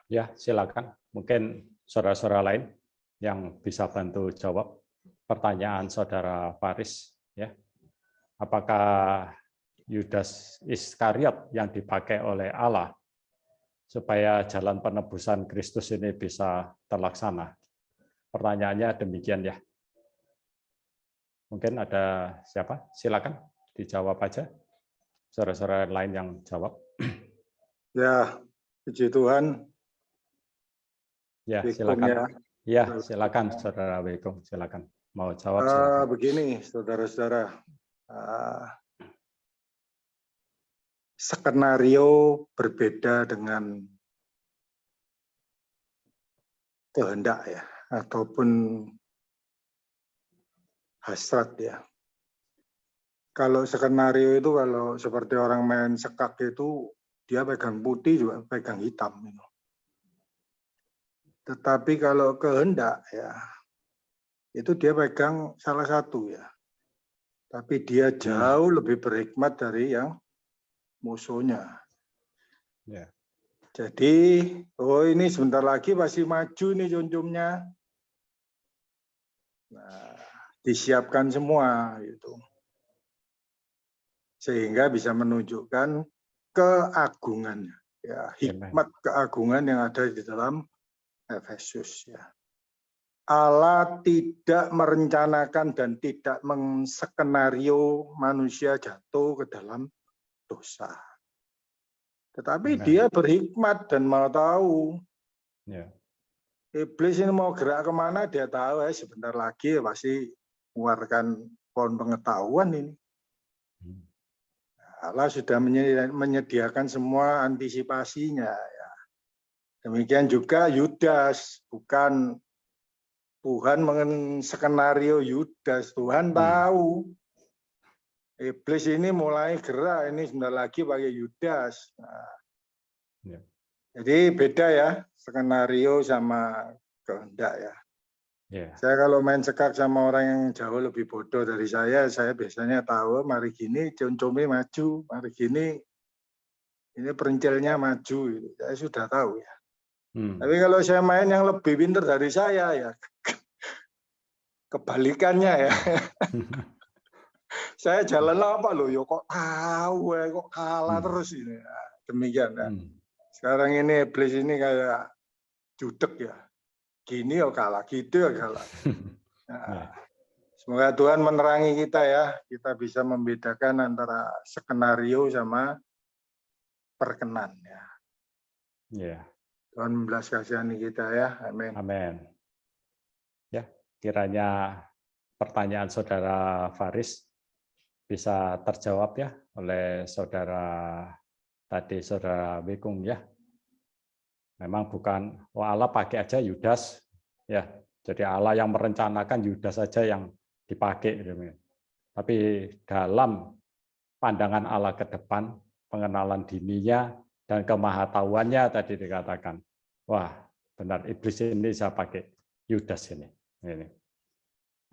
Ya, silakan. Mungkin saudara-saudara lain yang bisa bantu jawab pertanyaan saudara Faris, ya. Apakah Yudas Iskariot yang dipakai oleh Allah supaya jalan penebusan Kristus ini bisa terlaksana? Pertanyaannya demikian ya. Mungkin ada siapa? Silakan dijawab aja. Saudara-saudara lain yang jawab. Ya, puji Tuhan. Ya, silakan. Ya, silakan Saudara Wekong, silakan. Mau jawab silakan. Begini, saudara-saudara. skenario berbeda dengan kehendak ya, ataupun hasrat ya. Kalau skenario itu kalau seperti orang main sekak itu dia pegang putih juga pegang hitam. Tetapi kalau kehendak ya itu dia pegang salah satu ya. Tapi dia jauh lebih berhikmat dari yang musuhnya. Ya. Jadi, oh ini sebentar lagi pasti maju nih cum-cumnya. Nah, disiapkan semua gitu. Sehingga bisa menunjukkan keagungannya, ya, hikmat keagungan yang ada di dalam Efesus ya. Allah tidak merencanakan dan tidak menskenario manusia jatuh ke dalam dosa. Tetapi dia berhikmat dan mau tahu. Ya. Iblis ini mau gerak kemana dia tahu sebentar lagi pasti mengeluarkan pohon pengetahuan ini. Allah sudah menyediakan semua antisipasinya. Ya. Demikian juga Yudas, bukan Tuhan menskenario Yudas. Tuhan tahu iblis ini mulai gerak ini sebentar lagi pakai Yudas. Nah, ya. Jadi beda ya skenario sama kehendak ya. Yeah. Saya kalau main sekak sama orang yang jauh lebih bodoh dari saya biasanya tahu, mari gini cum-cumnya maju, mari gini ini perincilnya maju, gitu. Saya sudah tahu ya. Tapi kalau saya main yang lebih pintar dari saya ya kebalikannya ya. Saya jalan apa loh, yo kok tahu ya, kok kalah terus ini. Nah, demikian ya. Sekarang ini iblis ini kayak judek ya. Gini ya kalah, gitu ya kalah. Nah, semoga Tuhan menerangi kita ya, kita bisa membedakan antara skenario sama perkenan ya. Yeah. Tuhan membelas kasihani kita ya, amin. Amin. Ya, kiranya pertanyaan saudara Faris bisa terjawab ya oleh saudara Wikung ya. Memang bukan Allah pakai aja Yudas ya. Jadi Allah yang merencanakan Yudas saja yang dipakai. Tapi dalam pandangan Allah ke depan, pengenalan dininya dan kemahatauannya tadi dikatakan, wah benar iblis ini saya pakai Yudas ini.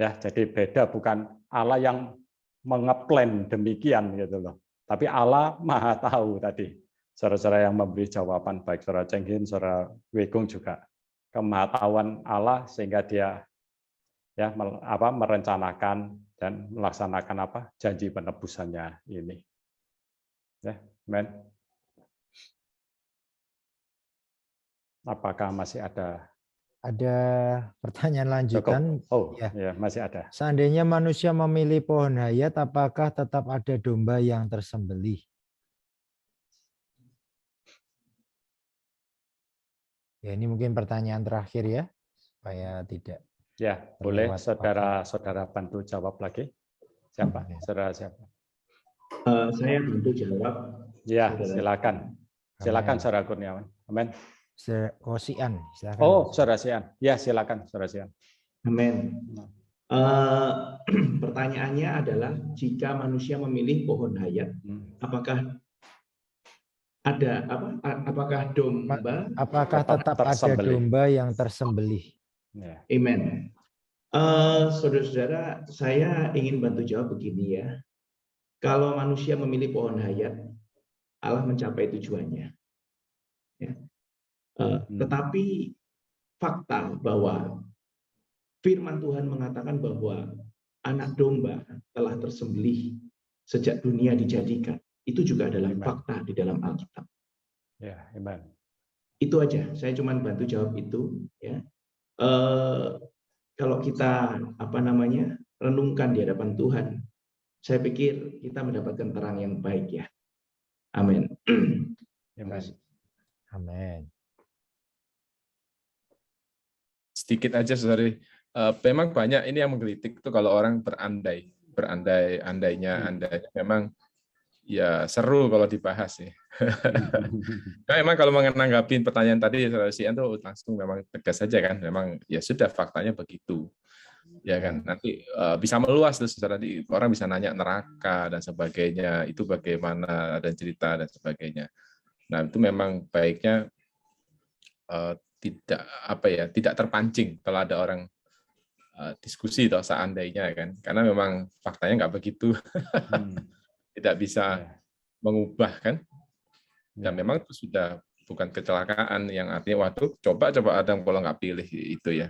Ya, jadi beda, bukan Allah yang mengeplan demikian gitu loh. Tapi Allah Maha tahu tadi. Saudara-saudara yang memberi jawaban, baik saudara Cenghin, saudara Wekung juga, kemahatauan Allah sehingga dia ya merencanakan dan melaksanakan janji penebusannya ini. Ya, amen. Apakah masih ada? Ada pertanyaan lanjutan? Oh, ya masih ada. Seandainya manusia memilih pohon hayat, apakah tetap ada domba yang tersembelih? Ya, ini mungkin pertanyaan terakhir ya, supaya tidak. Ya, boleh saudara bantu jawab lagi. Siapa? Saudara siapa? Saya bantu jawab. Ya, silakan. Silakan saudara Kurniawan. Amin. Sian, silakan. Oh, saudara Sian. Ya, silakan saudara Sian. Amin. Pertanyaannya adalah jika manusia memilih pohon hayat, apakah ada apakah domba? Apakah tetap ada domba yang tersembelih? Amen. Saudara-saudara, saya ingin bantu jawab begini ya. Kalau manusia memilih pohon hayat, Allah mencapai tujuannya. Ya. Tetapi fakta bahwa firman Tuhan mengatakan bahwa anak domba telah tersembelih sejak dunia dijadikan. Itu juga adalah fakta di dalam Alkitab. Ya, amen. Itu aja. Saya cuma bantu jawab itu. Ya. Kalau kita renungkan di hadapan Tuhan, saya pikir kita mendapatkan terang yang baik ya. Amin. Amin. Sedikit aja, saudari. Memang banyak ini yang menggelitik itu kalau orang berandai-andainya memang ya seru kalau dibahas sih. Nah, emang kalau menanggapi pertanyaan tadi, Saudara Sian tuh langsung memang tegas saja kan, memang ya sudah faktanya begitu, ya kan. Nanti bisa meluas tuh, Saudara, orang bisa nanya neraka dan sebagainya, itu bagaimana, ada cerita dan sebagainya. Nah itu memang baiknya tidak terpancing kalau ada orang diskusi atau seandainya kan, karena memang faktanya nggak begitu, tidak bisa mengubah kan, dan memang itu sudah bukan kecelakaan yang artinya waktu coba Adam kalau nggak pilih itu ya,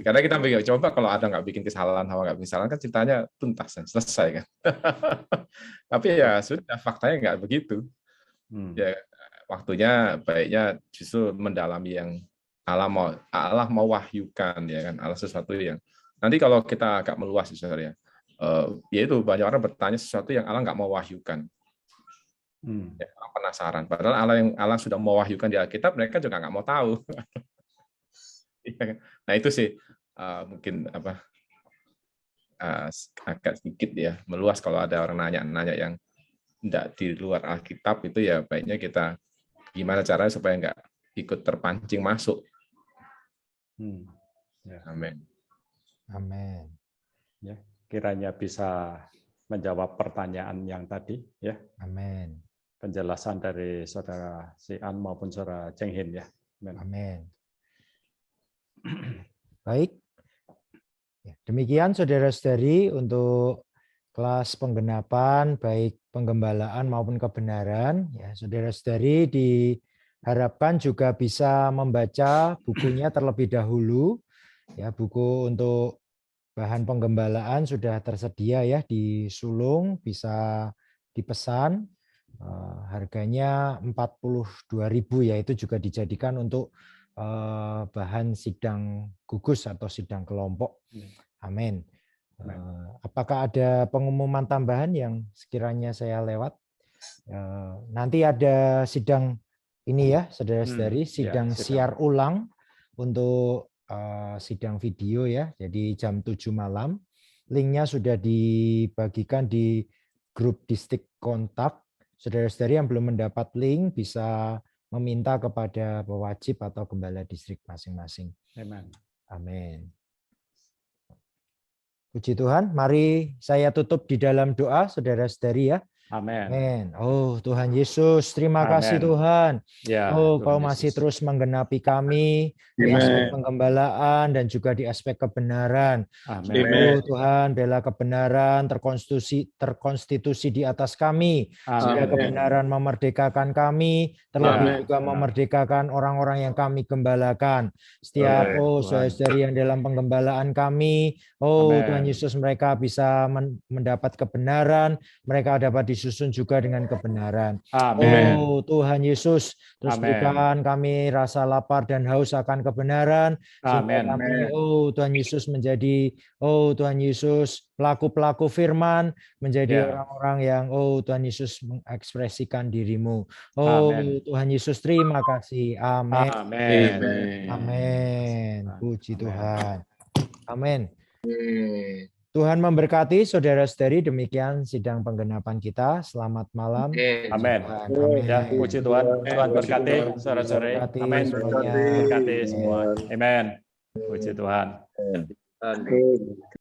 karena kita coba kalau Adam nggak bikin kesalahan, Hawa nggak bikin kesalahan kan ceritanya tuntas dan selesai kan. Tapi ya sudah faktanya nggak begitu, ya waktunya baiknya justru mendalami yang Allah mau wahyukan, ya kan, Allah sesuatu yang nanti kalau kita agak meluas ya, yaitu banyak orang bertanya sesuatu yang Allah nggak mau wahyukan, ya, orang penasaran. Padahal Allah sudah mau wahyukan di Alkitab, mereka juga nggak mau tahu. Nah itu sih mungkin agak sedikit ya meluas kalau ada orang nanya yang tidak di luar Alkitab itu, ya baiknya kita gimana caranya supaya nggak ikut terpancing masuk. Amin. Amin. Ya, kiranya bisa menjawab pertanyaan yang tadi, ya. Amin. Penjelasan dari Saudara Sian maupun Saudara Cheng Hin, ya. Amin. Baik. Demikian saudara-saudari untuk kelas penggenapan baik penggembalaan maupun kebenaran. Ya, saudara-saudari diharapkan juga bisa membaca bukunya terlebih dahulu. Ya, buku untuk bahan penggembalaan sudah tersedia ya di sulung, bisa dipesan. Harganya 42.000 ya, itu juga dijadikan untuk bahan sidang gugus atau sidang kelompok. Amin. Apakah ada pengumuman tambahan yang sekiranya saya lewat? Nanti ada sidang ini ya, saudara-saudari, sidang siar ulang untuk sidang video ya, jadi jam 7 malam. Linknya sudah dibagikan di grup distrik kontak. Saudara-saudari yang belum mendapat link bisa meminta kepada pewajib atau gembala distrik masing-masing. Amin. Amin. Puji Tuhan, mari saya tutup di dalam doa, saudara-saudari ya. Amin. Amin. Oh Tuhan Yesus, terima kasih Tuhan. Ya, oh Tuhan Kau masih Yesus terus menggenapi kami di aspek penggembalaan dan juga di aspek kebenaran. Amin. Oh Tuhan, bela kebenaran terkonstitusi di atas kami. Sehingga kebenaran memerdekakan kami, terlebih juga memerdekakan orang-orang yang kami gembalakan. Setiap saudara-saudari yang dalam penggembalaan kami, Tuhan Yesus, mereka bisa mendapat kebenaran, mereka dapat disusun juga dengan kebenaran. Amin. Oh Tuhan Yesus, terus berikan kami rasa lapar dan haus akan kebenaran, sehingga kami, Tuhan Yesus, menjadi, Tuhan Yesus, pelaku-pelaku firman, menjadi orang-orang yang, Tuhan Yesus, mengekspresikan dirimu. Tuhan Yesus, terima kasih. Amin. Amin. Amin. Puji Tuhan. Amin. Tuhan memberkati saudara-saudari, demikian sidang penggenapan kita. Selamat malam. Amin. Ya, puji Tuhan. Tuhan berkati saudara-saudari. Amin. Berkati semua. Amin. Puji Tuhan.